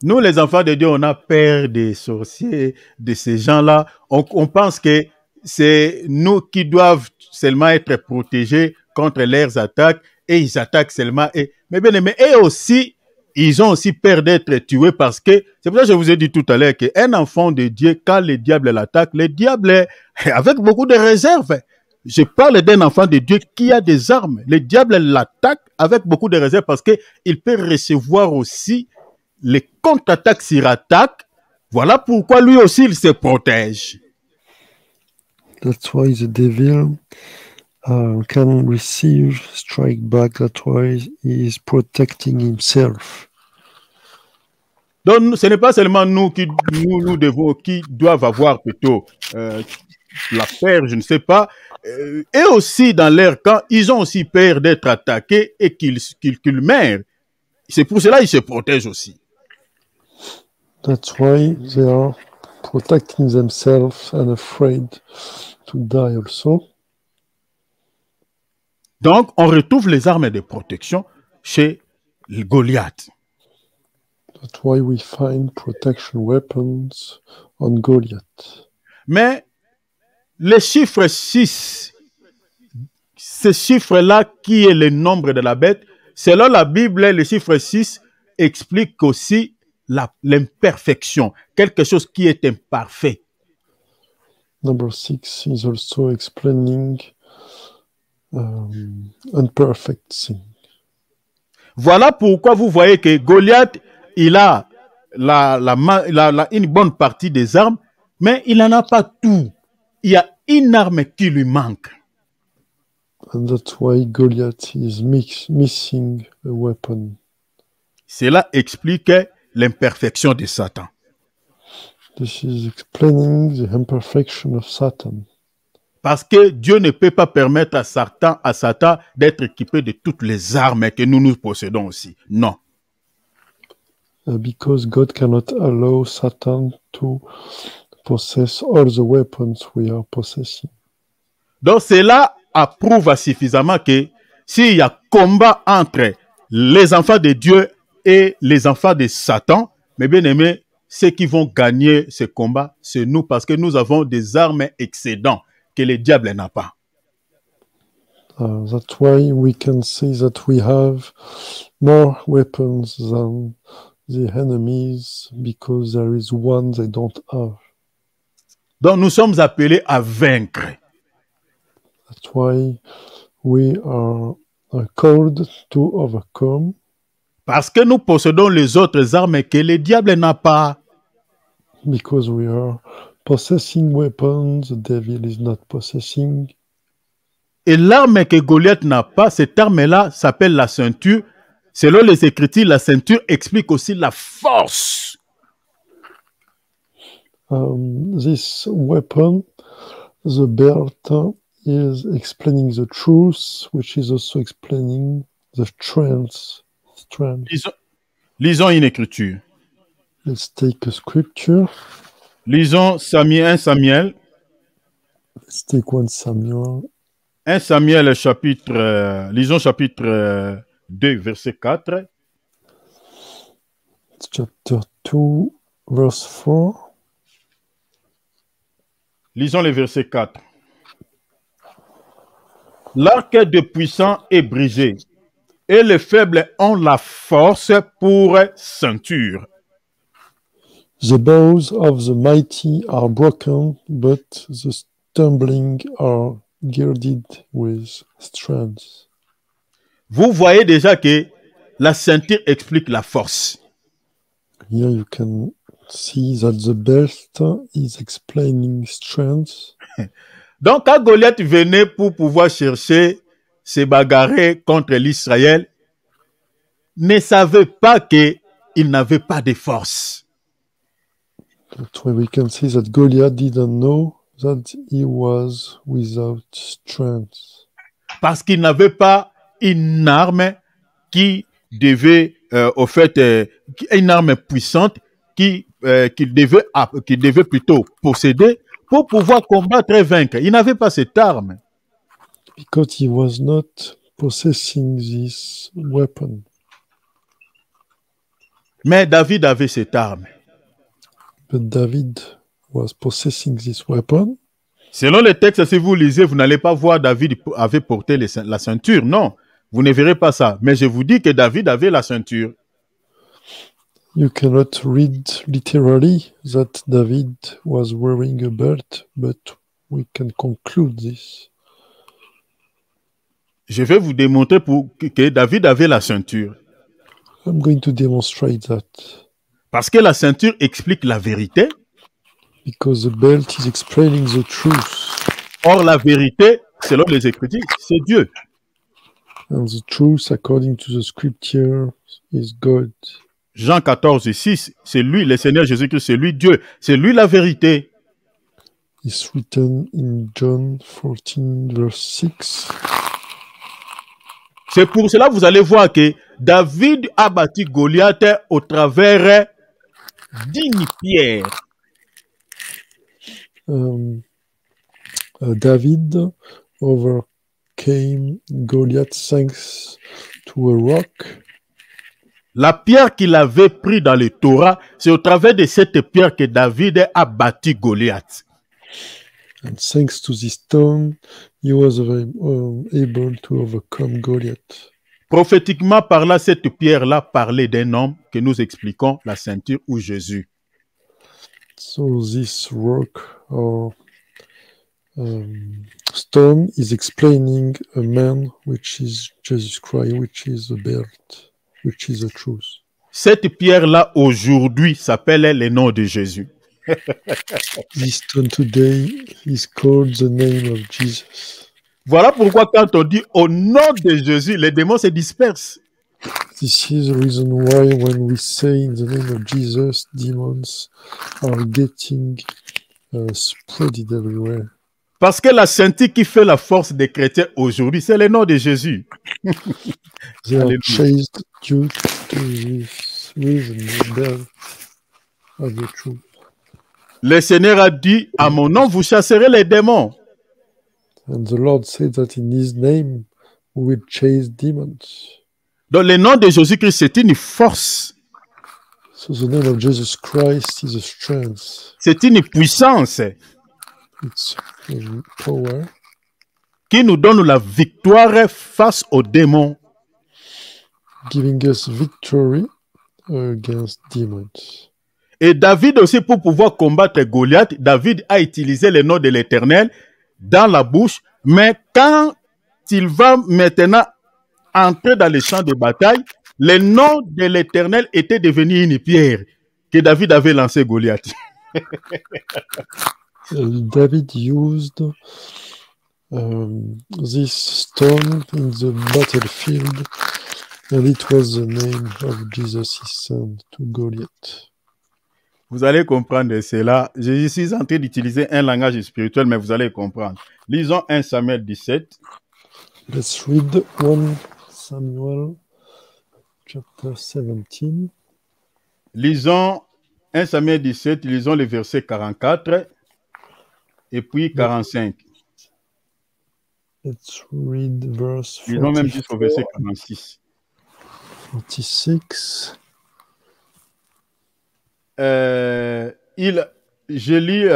Nous, les enfants de Dieu, on a peur des sorciers, de ces gens-là. On pense que c'est nous qui doivent seulement être protégés contre leurs attaques et ils attaquent seulement. Mais bien aimé, et aussi, ils ont aussi peur d'être tués parce que, c'est pour ça que je vous ai dit tout à l'heure qu'un enfant de Dieu, quand le diable l'attaque, le diable est avec beaucoup de réserves. Je parle d'un enfant de Dieu qui a des armes. Le diable l'attaque avec beaucoup de réserves parce qu'il peut recevoir aussi les contre-attaques sur attaque. Voilà pourquoi lui aussi il se protège. That's why the devil can receive strike back. That's why he is protecting himself. Donc ce n'est pas seulement nous qui doivent avoir plutôt la peur, je ne sais pas. Et aussi dans leur camp, ils ont aussi peur d'être attaqués et qu'ils meurent. C'est pour cela qu'ils se protègent aussi. That's why they are protecting themselves and afraid to die also. Donc, on retrouve les armes de protection chez Goliath. That's why we find protection weapons on Goliath. Mais le chiffre 6, ce chiffre-là qui est le nombre de la bête, selon la Bible, le chiffre 6 explique aussi l'imperfection, quelque chose qui est imparfait. Number 6 is also explaining imperfect thing. Voilà pourquoi vous voyez que Goliath, il a une bonne partie des armes, mais il n'en a pas tout. Il y a une arme qui lui manque. And that's why Goliath is missing a weapon. Cela explique l'imperfection de Satan. This is explaining the imperfection of Satan. Parce que Dieu ne peut pas permettre à Satan d'être équipé de toutes les armes que nous possédons aussi. Non. Because God cannot allow Satan to possess all the weapons we are possessing. Donc cela approuve suffisamment que s'il y a combat entre les enfants de Dieu et les enfants de Satan, mes bien-aimés, ceux qui vont gagner ce combat, c'est nous, parce que nous avons des armes excédentes que le diable n'a pas. That's why we can say that we have more weapons than the enemies, because there is one they don't have. Donc nous sommes appelés à vaincre. That's why we are called to overcome. Parce que nous possédons les autres armes que le diable n'a pas. Because we are possessing weapons the devil is not possessing. Et l'arme que Goliath n'a pas, cette arme-là s'appelle la ceinture. Selon les Écritures, la ceinture explique aussi la force. This weapon, the belt, is explaining the truth, which is also explaining the strength. Lisons une écriture. Let's take a scripture. Lisons 1 Samuel. Let's take 1 Samuel. 1 Samuel lisons chapitre 2, verset 4. It's chapter 2, verse 4. Lisons le verset 4. L'arc de puissant est brisé, et les faibles ont la force pour ceinture. The bows of the mighty are broken, but the stumbling are girded with strength. Vous voyez déjà que la ceinture explique la force. Here you can see that the belt is explaining strength. Donc, quand Goliath venait pour pouvoir chercher se bagarrer contre l'Israël, ne savait pas qu'il n'avait pas de force. That's why we can see that Goliath didn't know that he was without strength. Parce qu'il n'avait pas une arme qui devait, une arme puissante qu'il devait plutôt posséder pour pouvoir combattre et vaincre. Il n'avait pas cette arme. Because he was not possessing this weapon. Mais David avait cette arme. But David was possessing this weapon. Selon le texte, si vous lisez, vous n'allez pas voir David avait porté la ceinture. Non, vous ne verrez pas ça. Mais je vous dis que David avait la ceinture. You cannot read literally that David was wearing a belt, but we can conclude this. Je vais vous démontrer que David avait la ceinture. I'm going to demonstrate that. Parce que la ceinture explique la vérité. Because the belt is explaining the truth. Or, la vérité, selon les Écritures, c'est Dieu. And the truth, according to the scripture, is God. Jean 14, 6, c'est lui, le Seigneur Jésus-Christ, c'est lui Dieu, c'est lui la vérité. It's written in John 14, verse 6. C'est pour cela que vous allez voir que David a battu Goliath au travers d'une pierre. David overcame overcame Goliath thanks to a rock. La pierre qu'il avait prise dans le Torah, c'est au travers de cette pierre que David a battu Goliath. And thanks to this stone, he was able to overcome Goliath. Prophétiquement parlant, cette pierre-là parlait d'un homme que nous expliquons, la ceinture ou Jésus. So this rock or stone is explaining a man, which is Jesus Christ, which is the belt, which is the truth. Cette pierre-là, aujourd'hui, s'appelle le nom de Jésus. This stone today is called the name of Jesus. Voilà pourquoi quand on dit au nom de Jésus, les démons se dispersent. This is the reason why when we say in the name of Jesus, demons are getting spreaded everywhere. Parce que la ceinture qui fait la force des chrétiens aujourd'hui, c'est le nom de Jésus. They are Alléluia. chased due to this reason, the belt of the truth. Le Seigneur a dit, à mon nom, vous chasserez les démons. And the Lord said that in His name we will chase demons. Donc le nom de Jésus-Christ, c'est une force, So the name of Jesus Christ is a strength. c'est une puissance It's a power qui nous donne la victoire face aux démons. giving us victory against demons. Et David aussi, pour pouvoir combattre Goliath, David a utilisé le nom de l'Éternel dans la bouche, mais quand il va maintenant entrer dans le champ de bataille, le nom de l'Éternel était devenu une pierre que David avait lancé Goliath. David used this stone in the battlefield, and it was the name of Jesus, his son, to Goliath. Vous allez comprendre cela. Je suis en train d'utiliser un langage spirituel, mais vous allez comprendre. Lisons 1 Samuel 17. Let's read 1 Samuel chapter 17. Lisons 1 Samuel 17, lisons les versets 44 et puis 45. Let's read verse Lisons même jusqu'au verset 46. 46. Je lis,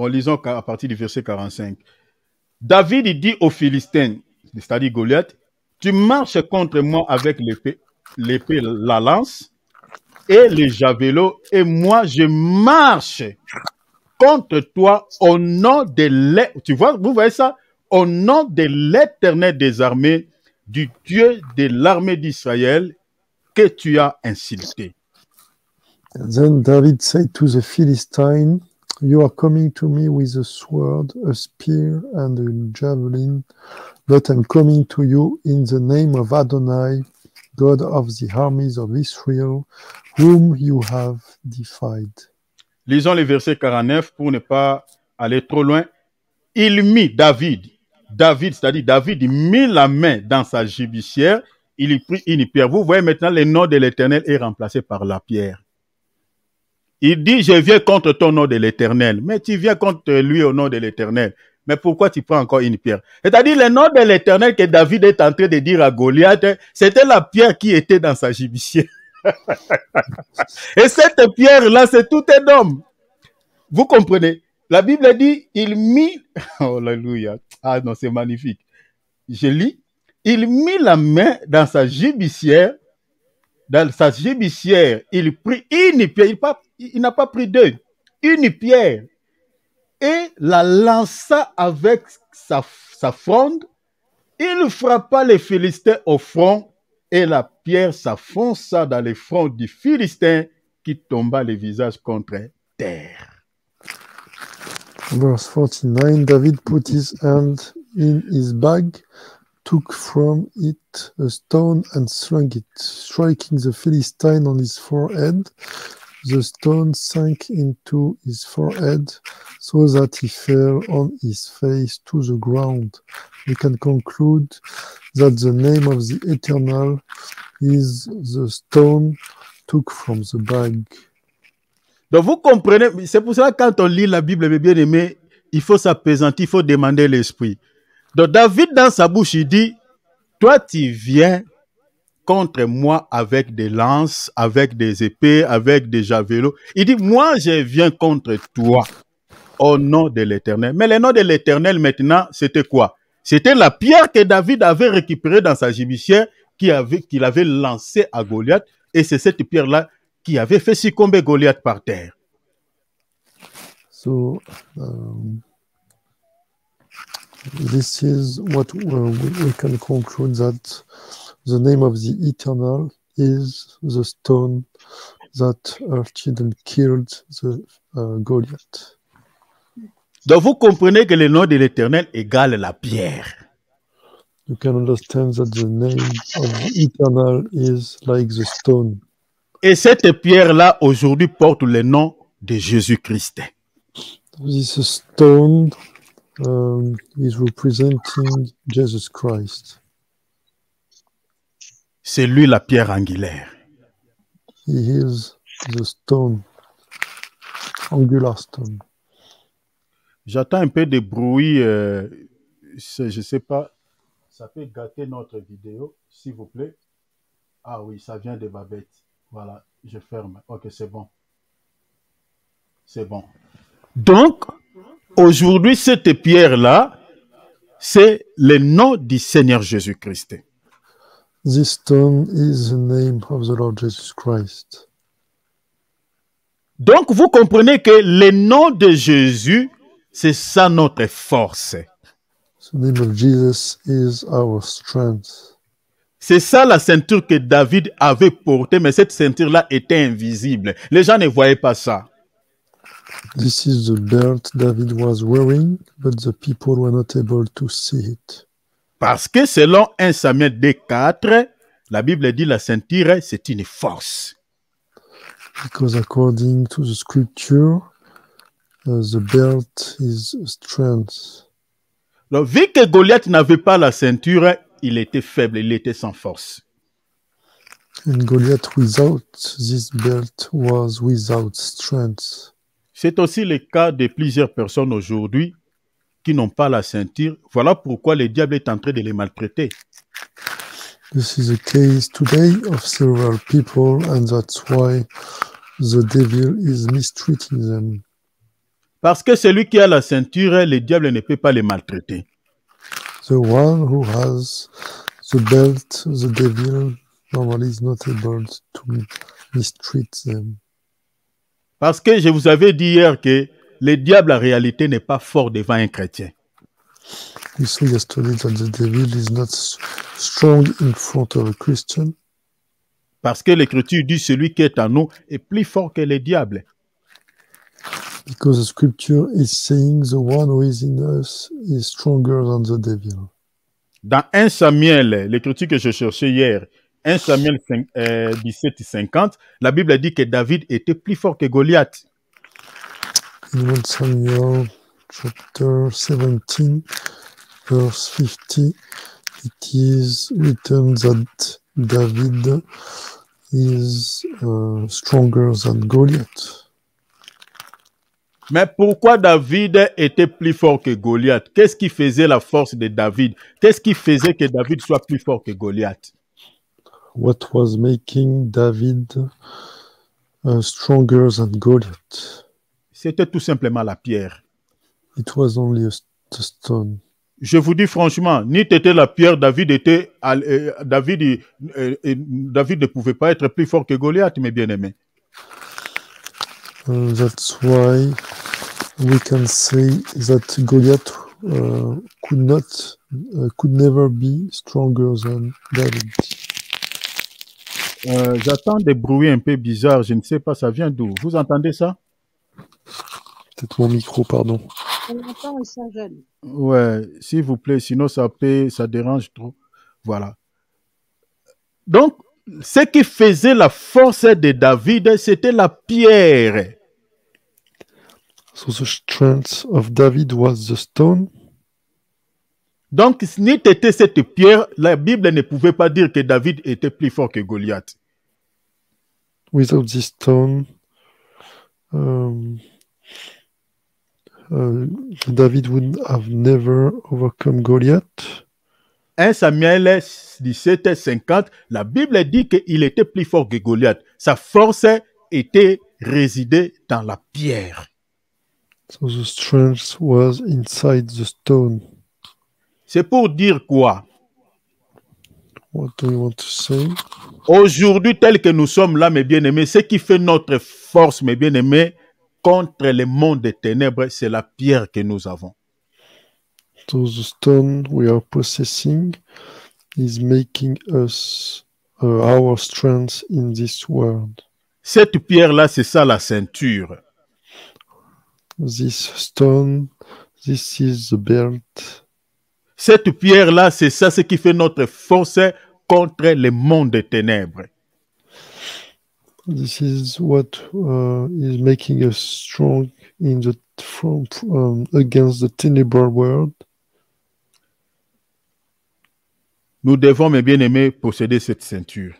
lisons à partir du verset 45. David dit aux Philistins, c'est-à-dire Goliath, tu marches contre moi avec l'épée, la lance et les javelots, et moi je marche contre toi au nom de l'Éternel. Tu vois, vous voyez ça? Au nom de l'Éternel des armées, du Dieu de l'armée d'Israël, que tu as insulté. And then David said to the Philistine, you are coming to me with a sword, a spear, and a javelin, but I'm coming to you in the name of Adonai, God of the armies of Israel, whom you have defied. Lisons les versets 49 pour ne pas aller trop loin. Il mit David, c'est-à-dire David, mit la main dans sa gibecière, il y prit une pierre. Vous voyez maintenant, le nom de l'Éternel est remplacé par la pierre. Il dit, je viens contre ton nom de l'Éternel. Mais tu viens contre lui au nom de l'Éternel. Mais pourquoi tu prends encore une pierre? C'est-à-dire, le nom de l'Éternel que David est en train de dire à Goliath, c'était la pierre qui était dans sa gibecière. Et cette pierre-là, c'est tout un homme. Vous comprenez? La Bible dit, il mit... Oh, alléluia. Ah non, c'est magnifique. Je lis. Il mit la main dans sa gibecière. Dans sa gibecière, il prit une pierre. Il n'a pas pris deux. Une pierre. Et la lança avec sa fronde. Il frappa les Philistins au front. Et la pierre s'affonça dans le front du Philistin qui tomba le visage contre terre. Verse 49, David put his hand in his bag, took from it a stone and slung it, striking the Philistine on his forehead. The stone sank into his forehead so that he fell on his face to the ground. We can conclude that the name of the Eternal is the stone took from the bag. Donc vous comprenez, c'est pour ça que quand on lit la Bible, mes bien-aimés, il faut s'apaisantir, il faut demander l'esprit. Donc David, dans sa bouche, il dit, toi tu viens contre moi avec des lances, avec des épées, avec des javelots. Il dit, moi je viens contre toi au nom de l'Éternel. Mais le nom de l'Éternel maintenant, c'était quoi? C'était la pierre que David avait récupérée dans sa gibecière qu'il avait lancée à Goliath. Et c'est cette pierre-là qui avait fait succomber Goliath par terre. So this is what we can conclude, that the name of the Eternal is the stone that hurted and killed the Goliath. Donc vous comprenez que le nom de l'Éternel égale la pierre. You can understand that the name of the Eternal is like the stone. Et cette pierre-là, aujourd'hui, porte le nom de Jésus-Christ. This stone is representing Jesus Christ. C'est lui la pierre angulaire. He is the stone, angular stone. J'entends un peu de bruit, je ne sais pas, ça peut gâter notre vidéo, s'il vous plaît. Ah oui, ça vient de Babette. Voilà, je ferme. Ok, c'est bon. C'est bon. Donc, aujourd'hui, cette pierre-là, c'est le nom du Seigneur Jésus-Christ. This stone is the name of the Lord Jesus Christ. Donc, vous comprenez que le nom de Jésus, c'est ça notre force. The name of Jesus is our strength. C'est ça la ceinture que David avait portée, mais cette ceinture-là était invisible. Les gens ne voyaient pas ça. This is the belt David was wearing, but the people were not able to see it. Parce que selon 1 Samuel 2,4, la Bible dit la ceinture, c'est une force. Because according to the scripture, the belt is strength. Donc, vu que Goliath n'avait pas la ceinture, il était faible, il était sans force. And Goliath without this belt was without strength. C'est aussi le cas de plusieurs personnes aujourd'hui qui n'ont pas la ceinture. Voilà pourquoi le diable est en train de les maltraiter. This is the case today of several people, and that's why the devil is mistreating them. Parce que celui qui a la ceinture, le diable ne peut pas les maltraiter. The one who has the belt, the devil normally is not able to mistreat them. Parce que je vous avais dit hier que le diable en réalité n'est pas fort devant un chrétien. We saw yesterday that the devil is not strong in front of a Christian. Parce que l'Écriture dit celui qui est en nous est plus fort que le diable. Because the scripture is saying the one who is in us is stronger than the devil. Dans 1 Samuel, l'Écriture que je cherchais hier, 1 Samuel 17-50, la Bible dit que David était plus fort que Goliath. In 1 Samuel chapter 17, verse 50, it is written that David is stronger than Goliath. Mais pourquoi David était plus fort que Goliath? Qu'est-ce qui faisait la force de David? Qu'est-ce qui faisait que David soit plus fort que Goliath? What was making David stronger than Goliath? C'était tout simplement la pierre. It was only the stone. Je vous dis franchement, ni t'étais la pierre, David ne pouvait pas être plus fort que Goliath, mes bien-aimés. That's why we can say that Goliath could never be stronger than David. J'entends des bruits un peu bizarres, je ne sais pas, ça vient d'où? Vous entendez ça? Peut-être mon micro, pardon. On entend et ça gêne. Ouais, s'il vous plaît, sinon ça dérange trop. Voilà. Donc, ce qui faisait la force de David, c'était la pierre. So the strength of David was the stone. Donc, si n'était cette pierre, la Bible ne pouvait pas dire que David était plus fort que Goliath. Without this stone, David would have never overcome Goliath. 1 Samuel 17:50, la Bible dit qu'il était plus fort que Goliath. Sa force était résidée dans la pierre. So the strength was inside the stone. C'est pour dire quoi? What do you want to say? Aujourd'hui, tel que nous sommes là, mes bien-aimés, ce qui fait notre force, mes bien-aimés, contre le monde des ténèbres, c'est la pierre que nous avons. So the stone we are possessing is making us our strength in this world. Cette pierre-là, c'est ça la ceinture. This stone, this is the belt. Cette pierre-là, c'est ça ce qui fait notre force contre le monde des ténèbres. This is what is making us strong in the against the tenebral world. Nous devons, mes bien-aimés, posséder cette ceinture.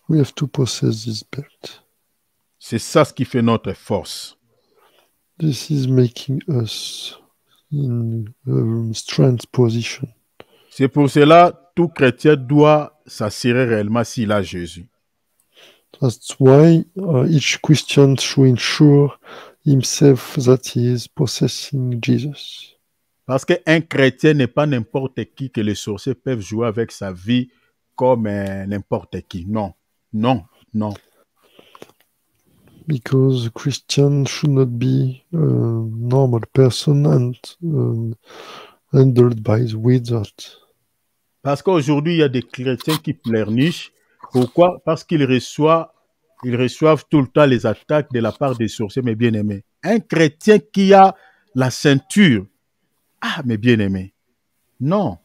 We have to possess this belt. C'est ça ce qui fait notre force. This is making us in a strength position. C'est pour cela tout chrétien doit s'assurer réellement s'il a Jésus. That's why each Christian should ensure himself that he is possessing Jesus. Parce qu'un chrétien n'est pas n'importe qui que les sorciers peuvent jouer avec sa vie comme n'importe qui. Non, non, non. Because a Christian should not be a normal person and handled by the wizard. Parce qu'aujourd'hui, il y a des chrétiens qui pleurnichent. Pourquoi? Parce qu'ils reçoivent tout le temps les attaques de la part des sorciers, mes bien-aimés. Un chrétien qui a la ceinture, ah, mes bien-aimés, non.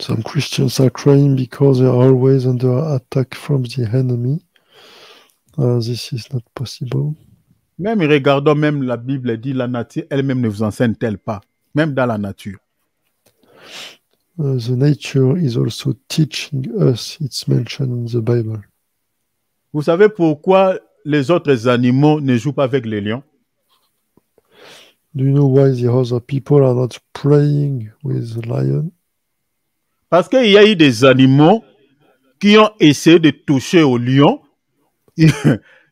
Some Christians are crying because they are always under attack from the enemy. This is not possible. Même regardons, même la Bible dit, la nature elle-même ne vous enseigne-t-elle pas, même dans la nature. The nature is also teaching us. It's mentioned in the Bible. Vous savez pourquoi les autres animaux ne jouent pas avec les lions? Do you know why the other people are not playing with the lion? Parce qu'il y a eu des animaux qui ont essayé de toucher au lion.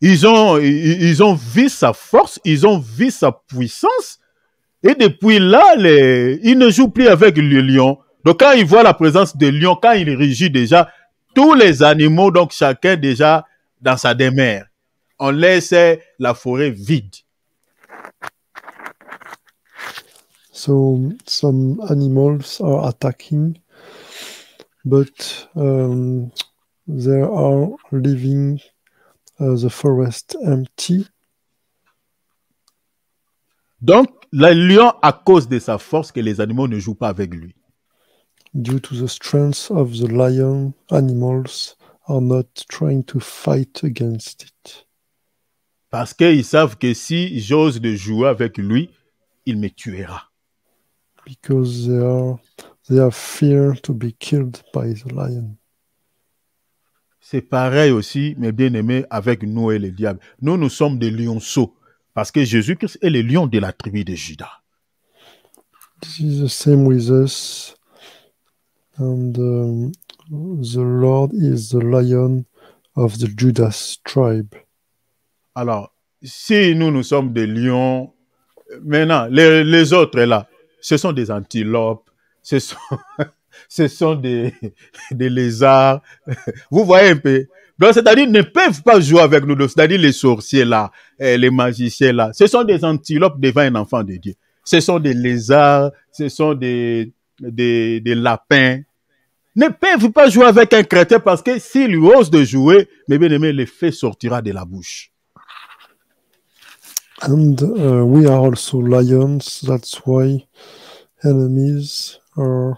Ils ont vu sa force, ils ont vu sa puissance. Et depuis là, ils ne jouent plus avec le lion. Donc quand ils voient la présence de lion, quand il rugit déjà, tous les animaux, donc chacun déjà dans sa demeure. On laisse la forêt vide. So some animals are attacking, but they are leaving the forest empty. Donc, le lion, à cause de sa force, que les animaux ne jouent pas avec lui. Due to the strength of the lion, animals are not trying to fight against it. Parce qu'ils savent que si j'ose de jouer avec lui, il me tuera. Because they are fear to be killed by the lion. C'est pareil aussi, mes bien-aimés, avec nous et le diable. Nous sommes des lionceaux. Parce que Jésus-Christ est le lion de la tribu de Juda. This is the same with us. And the Lord is the lion of the Judas tribe. Alors, si nous sommes des lions, maintenant, les autres là, ce sont des antilopes, ce sont des lézards. Vous voyez un peu. Donc, c'est-à-dire, ils ne peuvent pas jouer avec nous. C'est-à-dire, les sorciers là, les magiciens là, ce sont des antilopes devant un enfant de Dieu. Ce sont des lézards, ce sont des lapins. Ne peuvent pas jouer avec un chrétien parce que s'il ose de jouer, mes bien-aimés, le feu sortira de la bouche. And we are also lions. That's why enemies are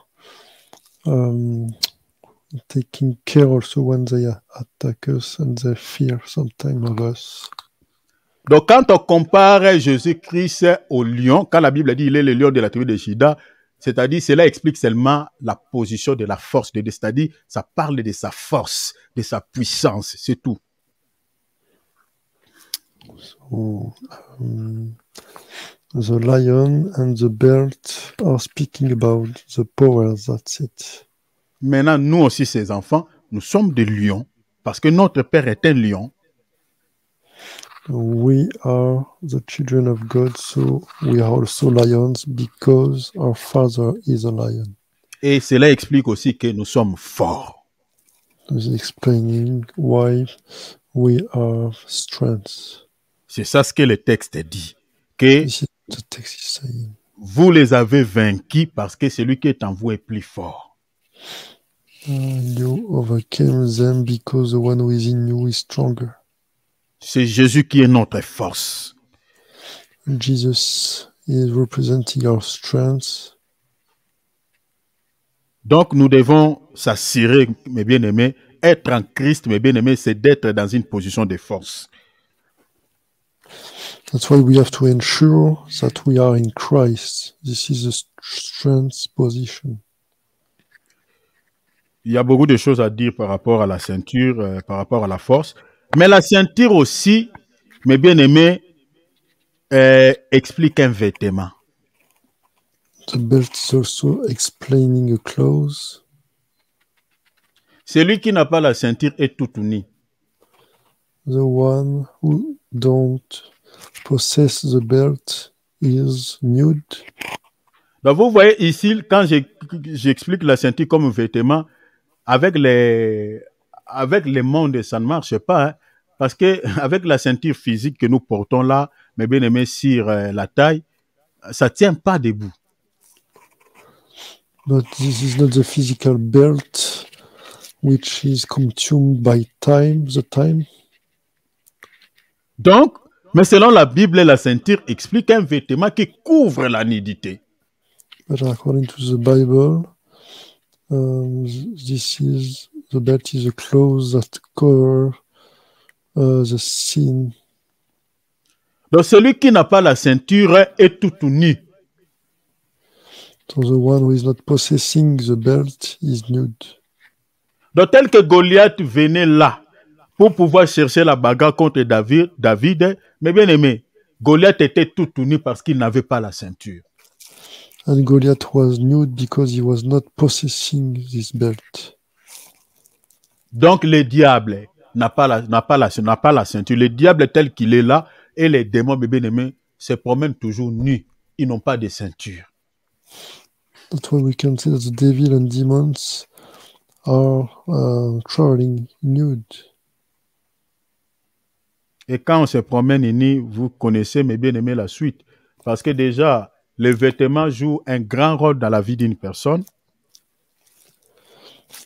taking care also when they attack us and they fear sometimes of us. Donc, quand on compare Jésus-Christ au lion, quand la Bible dit qu'il est le lion de la tribu de Juda, c'est-à-dire, cela explique seulement la position de la force de Dieu. C'est-à-dire, ça parle de sa force, de sa puissance, c'est tout. So, The lion and the belt are speaking about the power, that's it. Maintenant, nous aussi, ces enfants, nous sommes des lions parce que notre Père est un lion. We are the children of God, so we are also lions because our Father is a lion. Et cela explique aussi que nous sommes forts. This is explaining why we are strength. C'est ça ce que le texte dit. Que This is what the text is saying. vous les avez vaincus parce que celui qui est en vous est plus fort. You overcame them because the one who is in you is stronger. C'est Jésus qui est notre force. Jesus is representing our strength. Donc, nous devons s'assurer, mes bien-aimés, être en Christ, mes bien-aimés, c'est d'être dans une position de force. That's why we have to ensure that we are in Christ. This is a strength position. Il y a beaucoup de choses à dire par rapport à la ceinture, par rapport à la force. Mais la ceinture aussi, mes bien-aimés, explique un vêtement. The belt is also explaining a clothes. Celui qui n'a pas la ceinture est tout uni. The one who don't possess the belt is nude. Donc vous voyez ici, quand j'explique la ceinture comme vêtement, avec les mondes, ça ne marche pas. Hein, parce que avec la ceinture physique que nous portons là, mes bien-aimés, sur la taille, ça ne tient pas debout. But this is not the physical belt which is consumed by the time. Donc, mais selon la Bible, la ceinture explique un vêtement qui couvre la nudité. But according to the Bible, the belt is a clothes that cover the sin. Donc, celui qui n'a pas la ceinture est tout nu. So the one who is not possessing the belt is nude. Donc, tel que Goliath venait là pour pouvoir chercher la bagarre contre David, mais bien aimé, Goliath était tout nu parce qu'il n'avait pas la ceinture. And Goliath was nude because he was not possessing this belt. Donc, le diable n'a pas la ceinture. Le diable tel qu'il est là, et les démons, mes bien-aimés, se promènent toujours nus. Ils n'ont pas de ceinture. That's why we can say that the devil and demons are traveling nude. Et quand on se promène nus, vous connaissez, mes bien-aimés, la suite. Parce que déjà, les vêtements jouent un grand rôle dans la vie d'une personne.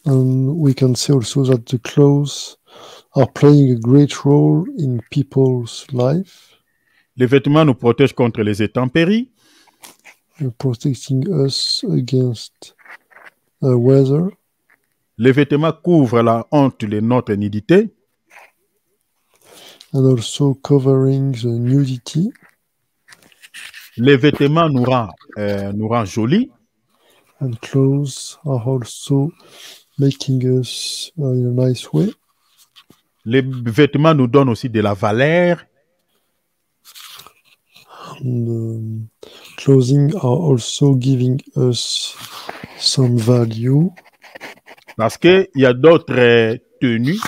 And we can say also that the clothes are playing a great role in people's life. Les vêtements nous protègent contre les intempéries. Protecting us against weather. Les vêtements couvrent la honte de notre nudité. And also covering the nudity. Les vêtements nous rendent jolis. And clothes are also making us in a nice way. Les vêtements nous donnent aussi de la valeur. And clothing are also giving us some value. Parce qu'il y a d'autres tenues.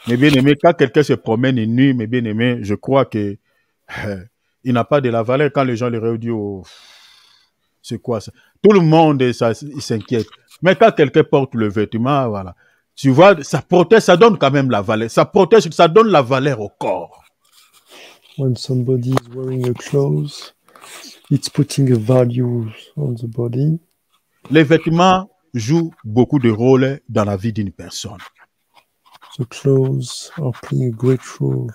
Mais bien aimé, quand quelqu'un se promène nu, mais bien aimé, je crois que il n'a pas de la valeur. Quand les gens le redisent, oh, c'est quoi ça? Tout le monde, il s'inquiète. Mais quand quelqu'un porte le vêtement, voilà. Tu vois, ça protège, ça donne quand même la valeur. Ça protège, ça donne la valeur au corps. When somebody is wearing a clothes, it's putting a value on the body. Les vêtements jouent beaucoup de rôles dans la vie d'une personne. The clothes are playing a great role.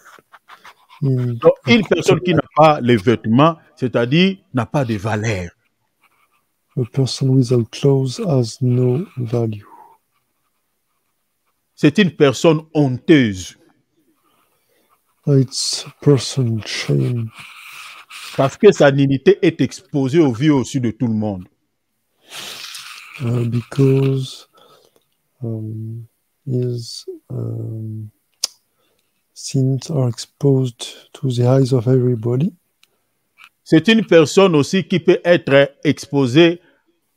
Donc, une personne qui n'a pas les vêtements, c'est-à-dire n'a pas de valeur. A person without clothes has no value. C'est une personne honteuse. It's a person shame. Parce que sa nudité est exposée aux yeux aussi de tout le monde. Because his sins are exposed to the eyes of everybody. c'est une personne aussi qui peut être exposée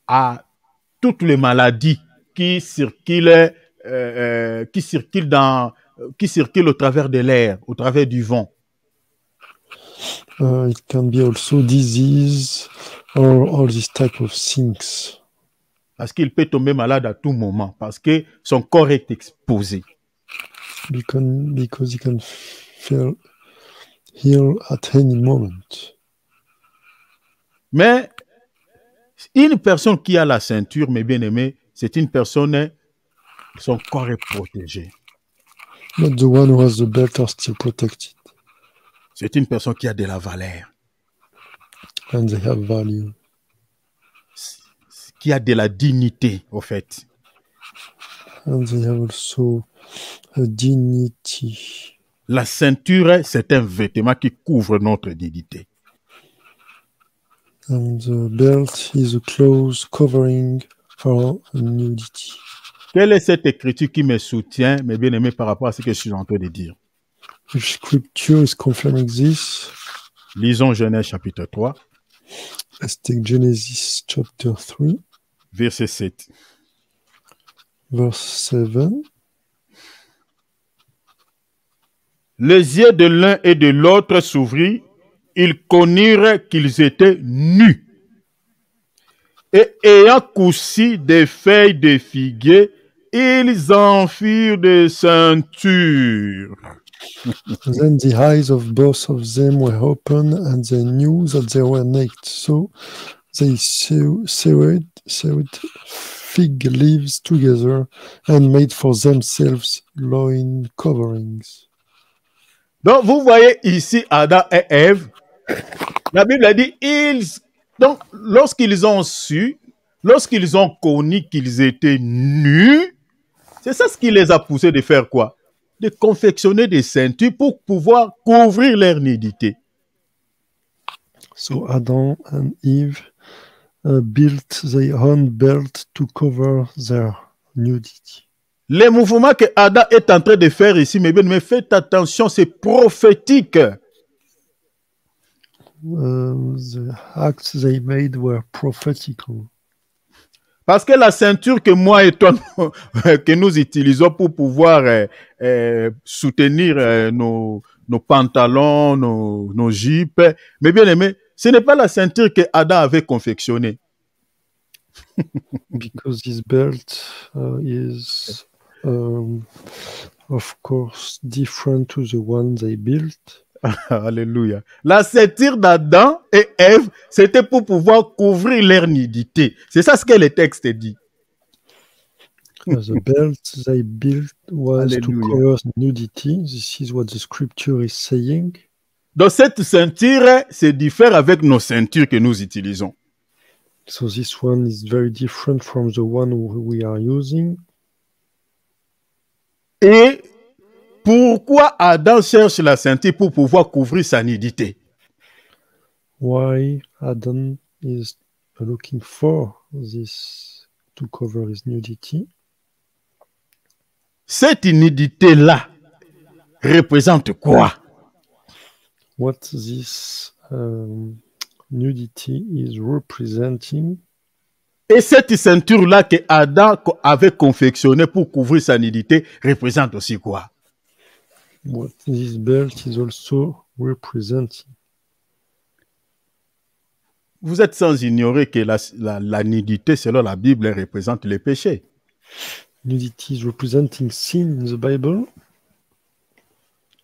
à toutes les maladies qui circulent, qui circulent au travers de l'air, au travers du vent. It can be also disease or all these type of things. Parce qu'il peut tomber malade à tout moment, parce que son corps est exposé. Because he can feel ill at any moment. Mais une personne qui a la ceinture, mes bien-aimés, c'est une personne, son corps est protégé. But the one who has the belt are still protected. C'est une personne qui a de la valeur, And they have value. qui a de la dignité, au fait. And they have also a dignity. La ceinture, c'est un vêtement qui couvre notre dignité. And the belt is a close covering for nudity. Quelle est cette écriture qui me soutient, mes bien-aimés, par rapport à ce que je suis en train de dire? Which scripture is confirming this? Lisons Genèse chapitre 3, Let's take Genesis chapter 3, verset 7. verse 7. Les yeux de l'un et de l'autre s'ouvrirent, ils connurent qu'ils étaient nus. Et ayant cousu des feuilles de figuier, ils en firent des ceintures. Then the eyes of both of them were open, and they knew that they were naked. So they sewed fig leaves together and made for themselves loin coverings. Donc, vous voyez ici Adam et Ève. La Bible a dit, donc, lorsqu'ils ont su, lorsqu'ils ont connu qu'ils étaient nus, c'est ça ce qui les a poussés de faire quoi? De confectionner des ceintures pour pouvoir couvrir leur nudité. So Adam and Eve built their own belt to cover their nudity. Les mouvements que Adam est en train de faire ici, mais faites attention, c'est prophétique. The acts they made were prophetical. Parce que la ceinture que moi et toi, que nous utilisons pour pouvoir soutenir nos pantalons, nos jupes, mais bien aimé, ce n'est pas la ceinture que Adam avait confectionnée. Because his belt is, of course, different to the one they built. Alléluia. La ceinture d'Adam et Ève, c'était pour pouvoir couvrir leur nudité. C'est ça ce que le texte dit. The belt they built was to Alléluia. cover nudity. This is what the scripture is saying. Donc cette ceinture se diffère avec nos ceintures que nous utilisons. So this one is very different from the one we are using. Et pourquoi Adam cherche la ceinture pour pouvoir couvrir sa nudité? Why Adam is looking for this to cover his nudity? Cette nudité-là représente quoi? What this nudity is representing. Et cette ceinture-là que Adam avait confectionnée pour couvrir sa nudité représente aussi quoi? What this belt is also representing. Vous êtes sans ignorer que la nudité, selon la Bible, représente le péché. Nudity is representing sin in the Bible.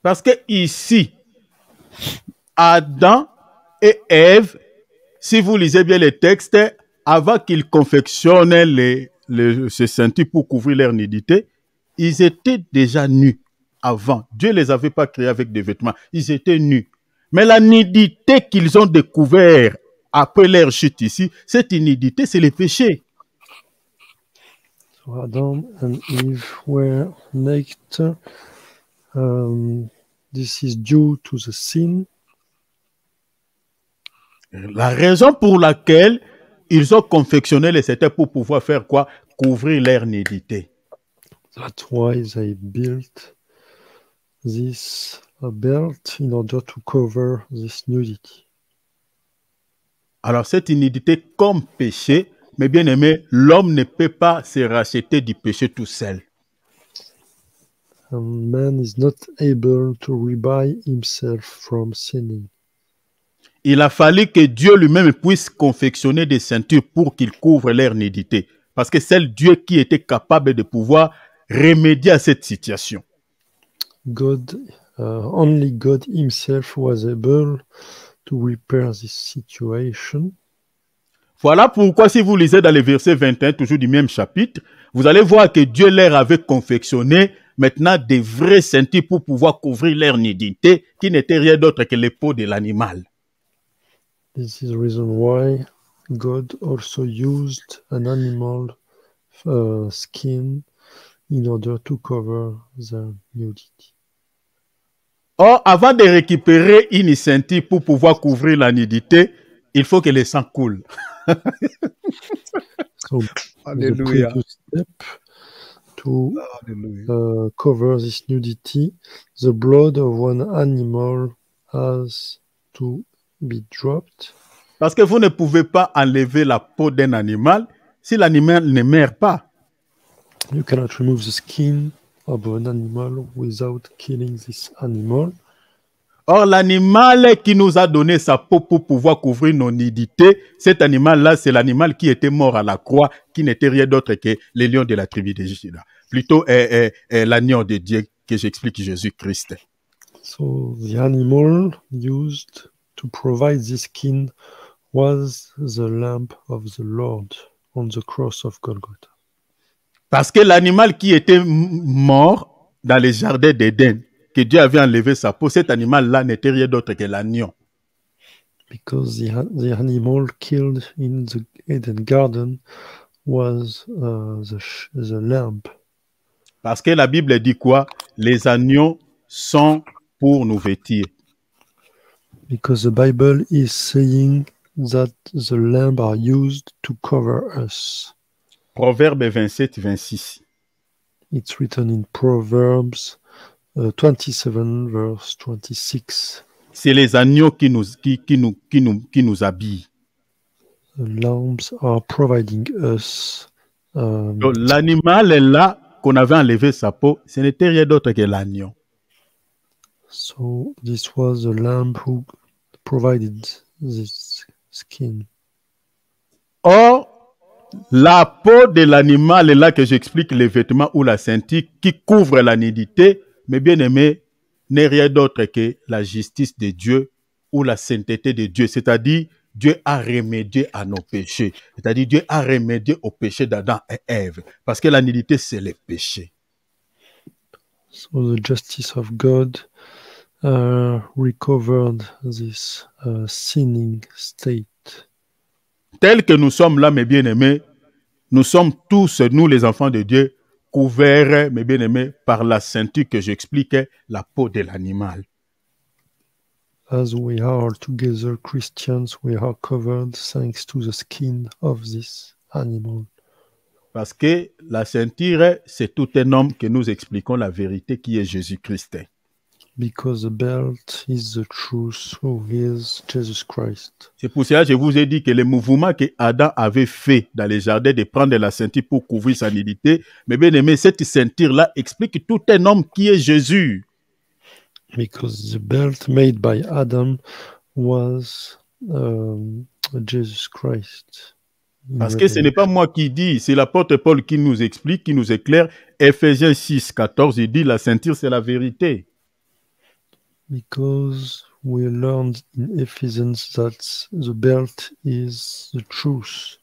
Parce que ici, Adam et Ève, si vous lisez bien les textes, avant qu'ils confectionnent ces ceintures pour couvrir leur nudité, ils étaient déjà nus avant. Dieu ne les avait pas créés avec des vêtements. Ils étaient nus. Mais la nudité qu'ils ont découvert après leur chute ici, cette nudité, c'est le péché. So Adam and Eve were naked. This is due to the sin. La raison pour laquelle ils ont confectionné les ceintures pour pouvoir faire quoi? Couvrir leur nudité. That's why they built this belt in order to cover this nudity. Alors cette nudité comme péché, mais bien aimé, l'homme ne peut pas se racheter du péché tout seul. And man is not able to rebuy himself from sinning. Il a fallu que Dieu lui-même puisse confectionner des ceintures pour qu'ils couvrent leur nudité. Parce que c'est Dieu qui était capable de pouvoir remédier à cette situation. Only God himself was able to repair this situation. Voilà pourquoi si vous lisez dans le verset 21, toujours du même chapitre, vous allez voir que Dieu leur avait confectionné maintenant des vraies ceintures pour pouvoir couvrir leur nudité, qui n'était rien d'autre que les peaux de l'animal. This is the reason why God also used an animal skin in order to cover the nudity. Or, avant de récupérer une ceinture pour pouvoir couvrir la nudité, il faut que le sang coule. So the previous step to cover this nudity, the blood of one animal has to be dropped. Parce que vous ne pouvez pas enlever la peau d'un animal si l'animal ne meurt pas. You cannot remove the skin of an animal without killing this animal. Or, l'animal qui nous a donné sa peau pour pouvoir couvrir nos nudités, cet animal-là, c'est l'animal qui était mort à la croix, qui n'était rien d'autre que le lion de la tribu de Juda. Plutôt l'agneau de Dieu que j'explique Jésus-Christ. So the animal used to provide this skin was the lamb of the Lord on the cross of Golgotha. Parce que l'animal qui était mort dans les jardins d'Éden, que Dieu avait enlevé sa peau, cet animal-là n'était rien d'autre que l'agneau. Because the animal killed in the Eden garden was the lamb. Parce que la Bible dit quoi? Les agneaux sont pour nous vêtir. Because the Bible is saying that the lamb are used to cover us. Proverbe 27, 26. It's written in Proverbs 27, verse 26. C'est les agneaux qui nous habillent. The lambs are providing us. Donc, l'animal est là qu'on avait enlevé sa peau, ce n'était rien d'autre que l'agneau. So this was the lamb who provided this skin. Or, la peau de l'animal est là que j'explique les vêtements ou la ceinture qui couvre la nudité, mais bien aimé, n'est rien d'autre que la justice de Dieu ou la sainteté de Dieu. C'est-à-dire, Dieu a remédié à nos péchés. C'est-à-dire, Dieu a remédié au péché d'Adam et Ève. Parce que la nudité, c'est le péché. So the justice of God recovered this sinning state. Tel que nous sommes là, mes bien-aimés, nous sommes tous, nous les enfants de Dieu, couverts, mes bien-aimés, par la ceinture que j'expliquais, la peau de l'animal. As we are together Christians, we are covered thanks to the skin of this animal. Parce que la ceinture, c'est tout un homme que nous expliquons la vérité qui est Jésus-Christ. Because the belt is the truth, who is Jesus Christ. C'est pour cela que je vous ai dit que le mouvement que Adam avait fait dans les jardins de prendre la ceinture pour couvrir sa nudité, mais bien aimé, cette ceinture-là explique tout un homme qui est Jésus. Because the belt made by Adam was Jesus Christ. Parce que ce n'est pas moi qui dis, c'est l'apôtre Paul qui nous explique, qui nous éclaire. Ephésiens 6, 14, il dit la ceinture c'est la vérité. Because we learned in Ephesians that the belt is the truth.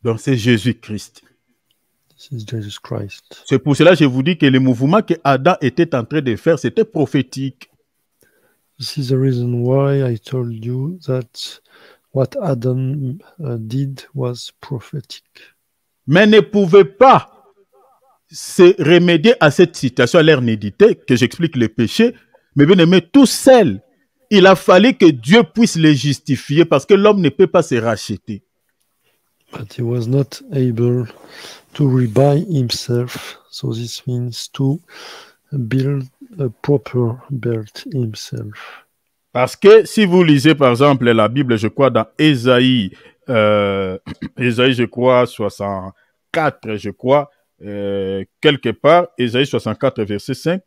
Donc c'est Jésus-Christ. This is Jesus Christ. C'est pour cela que je vous dis que le mouvement que Adam était en train de faire, c'était prophétique. This is the reason why I told you that what Adam did was prophetic. Mais ne pouvait pas se remédier à cette situation, à leur nudité, que j'explique le péché, mais bien aimé, tout seul, il a fallu que Dieu puisse les justifier parce que l'homme ne peut pas se racheter. But he was not able to rebuy himself, so this means to build a proper belt himself. Parce que si vous lisez par exemple la Bible, je crois dans Ésaïe, Ésaïe je crois 64, je crois, quelque part, Ésaïe 64 verset 5,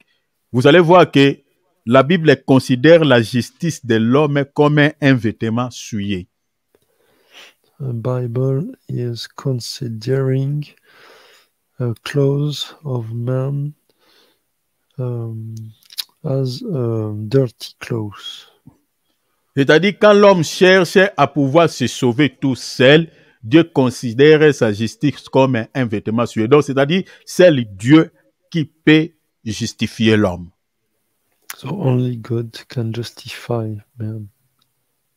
vous allez voir que la Bible considère la justice de l'homme comme un vêtement souillé. The Bible is considering clothes of man as dirty clothes. C'est-à-dire quand l'homme cherche à pouvoir se sauver tout seul, Dieu considère sa justice comme un vêtement souillé. Donc, c'est-à-dire c'est Dieu qui peut justifier l'homme. So only God can justify man.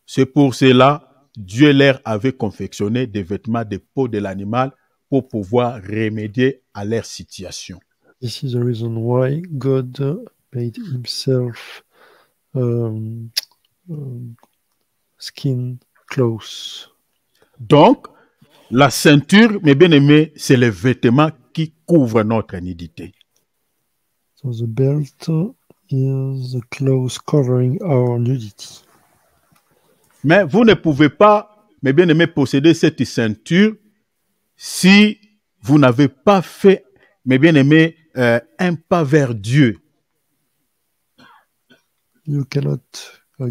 C'est pour cela Dieu leur avait confectionné des vêtements de peau de l'animal pour pouvoir remédier à leur situation. This is the reason why God made himself skin clothes. Donc, la ceinture, mes bien-aimés, c'est le vêtement qui couvre notre nudité. So the belt is the clothes covering our nudity. Mais vous ne pouvez pas, mes bien-aimés, posséder cette ceinture si vous n'avez pas fait, mes bien-aimés, un pas vers Dieu. You cannot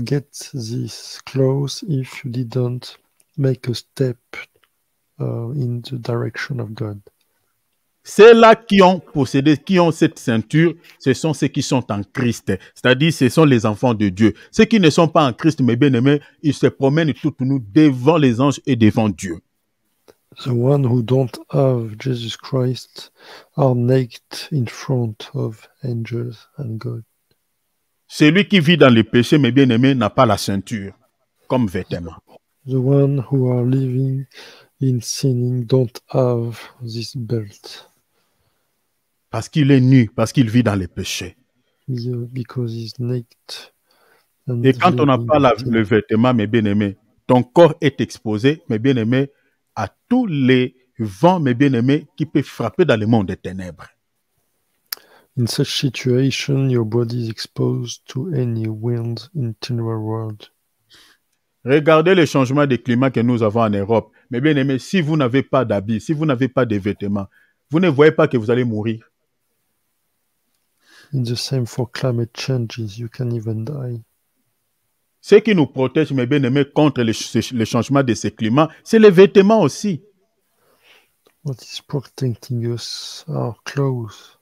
get these clothes if you didn't make a step in the direction of God. Ceux-là qui ont possédé, qui ont cette ceinture, ce sont ceux qui sont en Christ. C'est-à-dire, ce sont les enfants de Dieu. Ceux qui ne sont pas en Christ, mes bien-aimés, ils se promènent tout nous devant les anges et devant Dieu. The ones who don't have Jesus Christ are naked in front of angels and God. Celui qui vit dans le péché, mes bien-aimés, n'a pas la ceinture comme vêtement. The ones who are living in sinning don't have this belt Parce qu'il est nu, parce qu'il vit dans le péché. because he's naked. And Et quand on n'a living pas in sin. le vêtement, mes bien-aimés, ton corps est exposé, mes bien-aimés, à tous les vents, mes bien-aimés, qui peuvent frapper dans le monde des ténèbres. In such situation, your body is exposed to any wind in the world. Regardez le changement de climat que nous avons en Europe. Mes bien-aimés, si vous n'avez pas d'habits, si vous n'avez pas de vêtements, vous ne voyez pas que vous allez mourir. In the same for climate changes, you can even die. Ce qui nous protège, mes bien-aimés, contre le changement de ce climat, c'est les vêtements aussi. What is protecting us are clothes.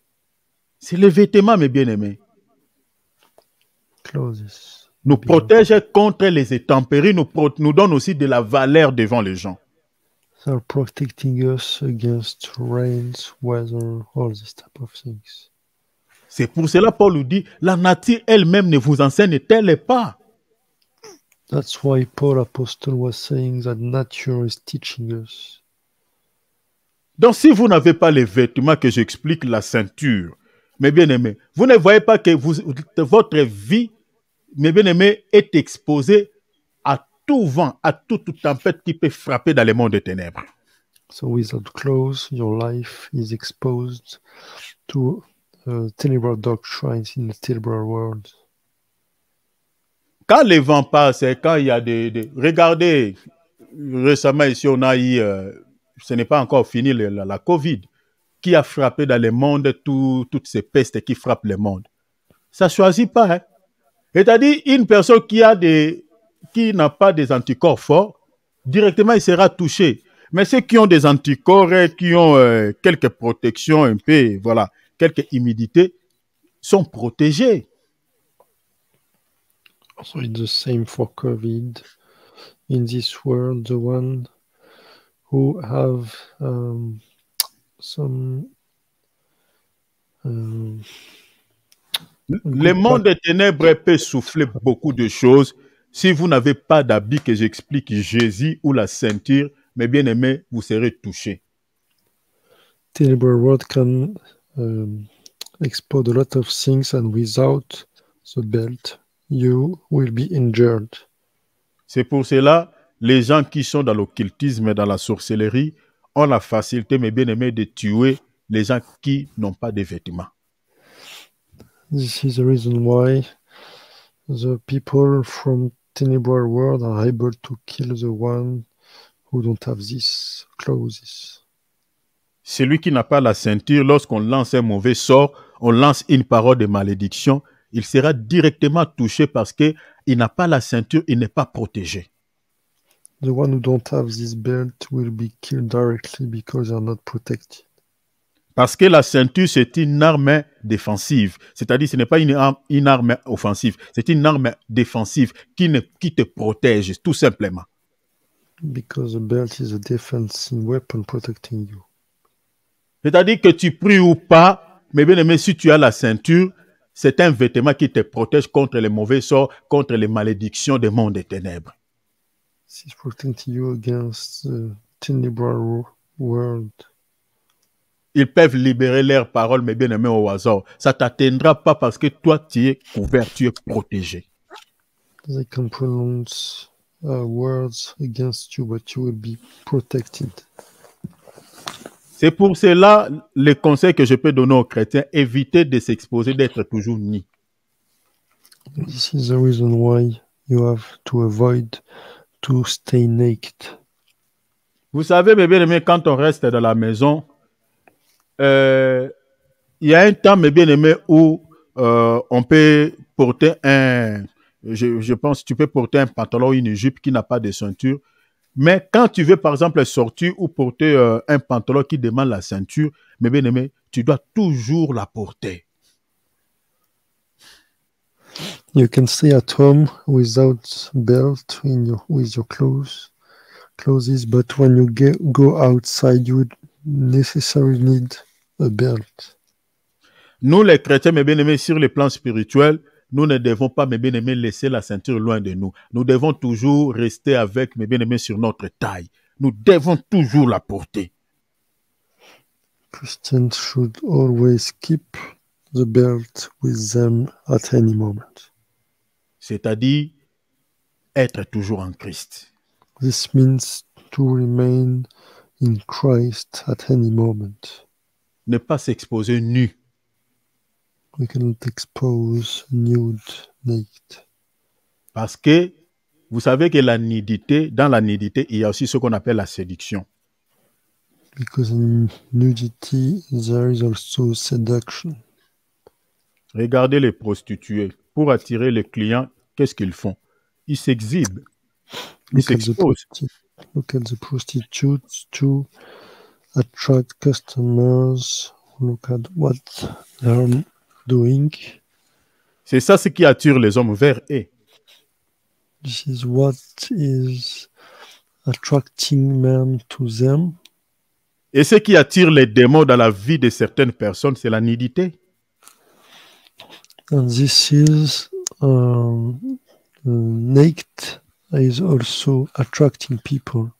C'est les vêtements, mes bien-aimés. Clothes. Nous protège contre les intempéries, nous donne aussi de la valeur devant les gens. They're protecting us against rains, weather, all this type of things. C'est pour cela Paul nous dit, la nature elle-même ne vous enseigne-t-elle pas? That's why Paul Apostle was saying that nature is teaching us. Donc si vous n'avez pas les vêtements que j'explique, la ceinture, mes bien-aimés, vous ne voyez pas que votre vie, mes bien-aimés, est exposée à tout vent, à toute tempête qui peut frapper dans le monde des ténèbres. So without clothes, your life is exposed to terrible doctrines in the terrible world. Quand les vents passent, quand il y a Regardez, récemment ici, on a eu, ce n'est pas encore fini, la Covid, qui a frappé dans le monde toutes ces pestes qui frappent le monde. Ça ne choisit pas. Hein? C'est-à-dire, une personne qui n'a pas des anticorps forts, directement, il sera touché. Mais ceux qui ont des anticorps, qui ont quelques protections un peu, voilà, quelques immunités, sont protégés. So it's the same for COVID. In this world, the one who have some le monde des ténèbres peut souffler beaucoup de choses. Si vous n'avez pas d'habit que j'explique Jésus ou la ceinture, mes bien-aimés, vous serez touchés. terrible world can explode a lot of things, and without the belt, you will be injured. C'est pour cela, les gens qui sont dans l'occultisme et dans la sorcellerie ont la facilité, mes bien-aimés, de tuer les gens qui n'ont pas de vêtements. This is the reason why The people from tenebral world are able to kill the one who don't have these clauses. Celui qui n'a pas la ceinture, lorsqu'on lance un mauvais sort, on lance une parole de malédiction, il sera directement touché parce qu'il n'a pas la ceinture, il n'est pas protégé. The one who don't have this belt will be killed directly because they are not protected. Parce que la ceinture, c'est une arme défensive. C'est-à-dire, ce n'est pas une arme offensive. C'est une arme défensive qui te protège, tout simplement. Because the belt is a defensive weapon protecting you. C'est-à-dire que tu pries ou pas, mais bien aimé, si tu as la ceinture, c'est un vêtement qui te protège contre les mauvais sorts, contre les malédictions des mondes des ténèbres. It's protecting you against the tenebral world. Ils peuvent libérer leurs paroles, mais bien aimé, au hasard. Ça ne t'atteindra pas parce que toi, tu es couvert, tu es protégé. They can pronounce words against you, but you will be protected. C'est pour cela, le conseil que je peux donner aux chrétiens, éviter de s'exposer, d'être toujours nu. This is the reason why you have to avoid to stay naked. Vous savez, mes bien-aimés, quand on reste dans la maison, il y a un temps, mes bien-aimés, où on peut porter je pense, tu peux porter un pantalon ou une jupe qui n'a pas de ceinture. Mais quand tu veux, par exemple, sortir ou porter un pantalon qui demande la ceinture, mes bien-aimés, tu dois toujours la porter. You can stay at home without belt with your clothes, but when you go outside, you would necessarily need a belt. Nous, les chrétiens, mes bien-aimés, sur le plan spirituel, nous ne devons pas, mes bien-aimés, laisser la ceinture loin de nous. Nous devons toujours rester avec, mes bien-aimés, sur notre taille. Nous devons toujours la porter. Christians should always keep the belt with them at any moment. C'est-à-dire être toujours en Christ. This means to remain in Christ at any moment. Ne pas s'exposer nu. We cannot expose nude, naked. Parce que vous savez que dans la nudité, il y a aussi ce qu'on appelle la séduction. Because in nudity, there is also seduction. Regardez les prostituées. Pour attirer les clients, qu'est-ce qu'ils font? Ils s'exhibent. Ils s'exposent. Look at the prostitutes to attract customers. Look at what they're doing. C'est ça ce qui attire les hommes vers eux. This is what is attracting men to them. Et ce qui attire les démons dans la vie de certaines personnes, c'est la nudité. And this is naked is also attracting people.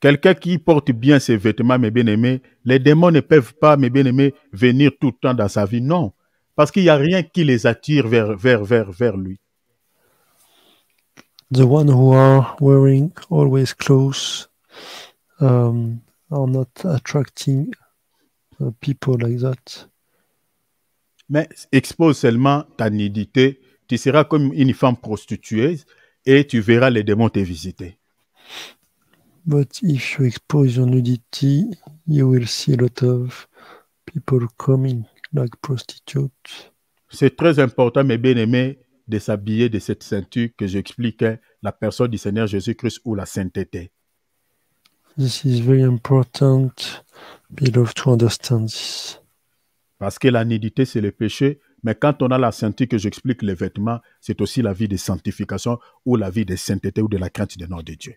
Quelqu'un qui porte bien ses vêtements, mes bien-aimés, les démons ne peuvent pas, mes bien-aimés, venir tout le temps dans sa vie. Non, parce qu'il n'y a rien qui les attire vers lui. The one who are wearing always clothes are not attracting people like that. Mais expose seulement ta nudité, tu seras comme une femme prostituée et tu verras les démons te visiter. But if you expose your nudity, you will see a lot of people coming like prostitutes. C'est très important, mes bien-aimés, de s'habiller de cette ceinture que j'expliquais, la personne du Seigneur Jésus-Christ ou la sainteté. This is very important, beloved, to understand this. Parce que la nudité, c'est le péché, mais quand on a la ceinture que j'explique, les vêtements, c'est aussi la vie de sanctification ou la vie de sainteté ou de la crainte du nom de Dieu.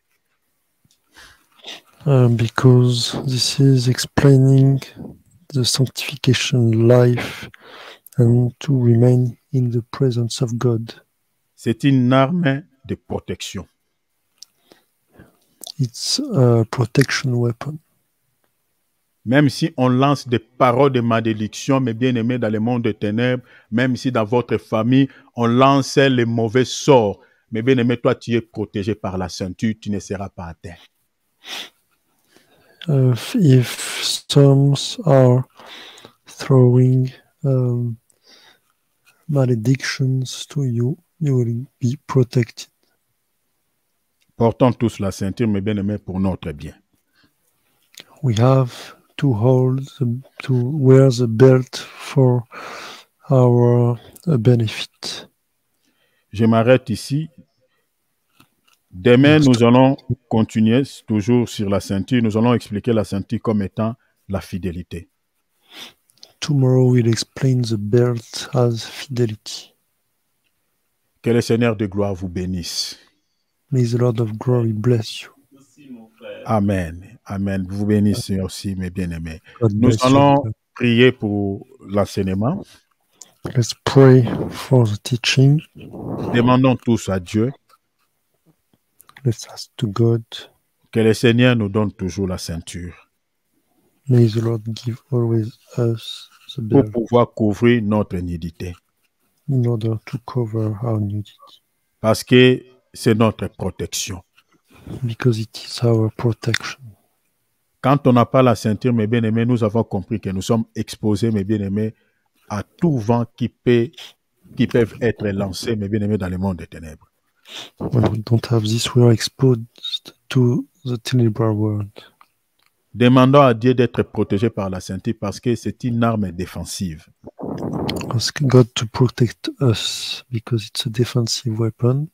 Because this is explaining the sanctification life and to remain in the presence of God. C'est une arme de protection. It's a protection weapon. Même si on lance des paroles de malédiction, mes bien-aimés, dans le monde des ténèbres, même si dans votre famille, on lance les mauvais sorts, mes bien-aimés, toi, tu es protégé par la ceinture, tu ne seras pas atteint. If some are throwing maledictions to you, you will be protected. Portons tous la ceinture, mes bien-aimés, pour notre bien. We have to wear the belt for our benefit. Je m'arrête ici. Demain, nous allons continuer toujours sur la ceinture. Nous allons expliquer la ceinture comme étant la fidélité. Tomorrow we'll explain the belt as fidelity. Que le Seigneur de gloire vous bénisse. May the Lord of glory bless you. Amen. Amen. Vous bénissez aussi, mes bien-aimés. God Nous bless allons you. prier pour l'enseignement. Let's pray for the teaching. Demandons tous à Dieu Let's ask to God. que le Seigneur nous donne toujours la ceinture May the Lord give always us the pour belt pouvoir couvrir notre nudité. in order to cover our nudity, Parce que c'est notre protection. because it is our protection. Quand on n'a pas la ceinture, mes bien-aimés, nous avons compris que nous sommes exposés, mes bien-aimés, à tout vent qui peuvent être lancés, mes bien-aimés, dans le monde des ténèbres. When we don't have this, we are exposed to the tenebral world. Demandons à Dieu d'être protégé par la ceinture parce que c'est une arme défensive. Ask God to protect us because it's a defensive weapon.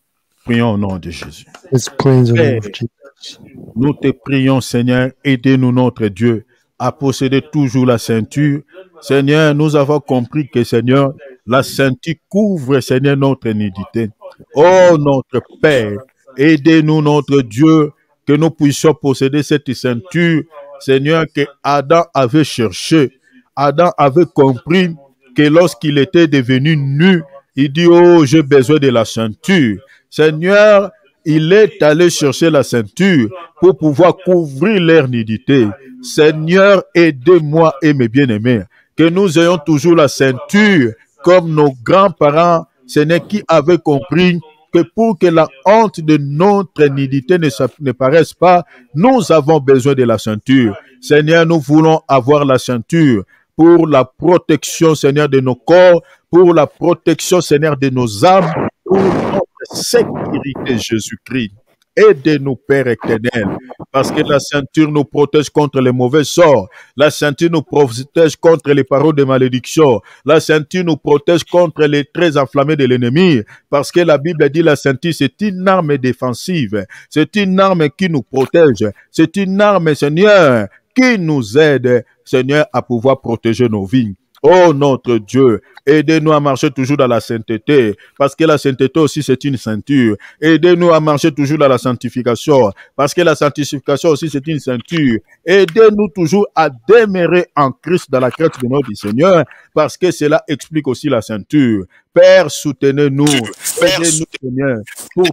Prions au nom de Jésus. Let's pray in the name of Jesus. Nous te prions, Seigneur, aidez-nous, notre Dieu, à posséder toujours la ceinture. Seigneur, nous avons compris que, Seigneur, la ceinture couvre, Seigneur, notre nudité. Oh, notre Père, aidez-nous, notre Dieu, que nous puissions posséder cette ceinture, Seigneur, que Adam avait cherché. Adam avait compris que lorsqu'il était devenu nu, il dit, oh, j'ai besoin de la ceinture. Seigneur, il est allé chercher la ceinture pour pouvoir couvrir leur nudité. Seigneur, aidez-moi et mes bien-aimés, que nous ayons toujours la ceinture comme nos grands-parents, Seigneur, qui avaient compris que pour que la honte de notre nudité ne paraisse pas, nous avons besoin de la ceinture. Seigneur, nous voulons avoir la ceinture pour la protection, Seigneur, de nos corps, pour la protection, Seigneur, de nos âmes, pour notre sécurité, Jésus-Christ. Aidez-nous, Père éternel, parce que la ceinture nous protège contre les mauvais sorts. La ceinture nous protège contre les paroles de malédiction. La ceinture nous protège contre les traits enflammés de l'ennemi, parce que la Bible dit la ceinture, c'est une arme défensive. C'est une arme qui nous protège. C'est une arme, Seigneur, qui nous aide, Seigneur, à pouvoir protéger nos vies. Oh notre Dieu, aidez-nous à marcher toujours dans la sainteté, parce que la sainteté aussi c'est une ceinture. Aidez-nous à marcher toujours dans la sanctification, parce que la sanctification aussi c'est une ceinture. Aidez-nous toujours à demeurer en Christ dans la crainte de notre Seigneur, parce que cela explique aussi la ceinture. Père, soutenez-nous, aidez-nous Seigneur, pour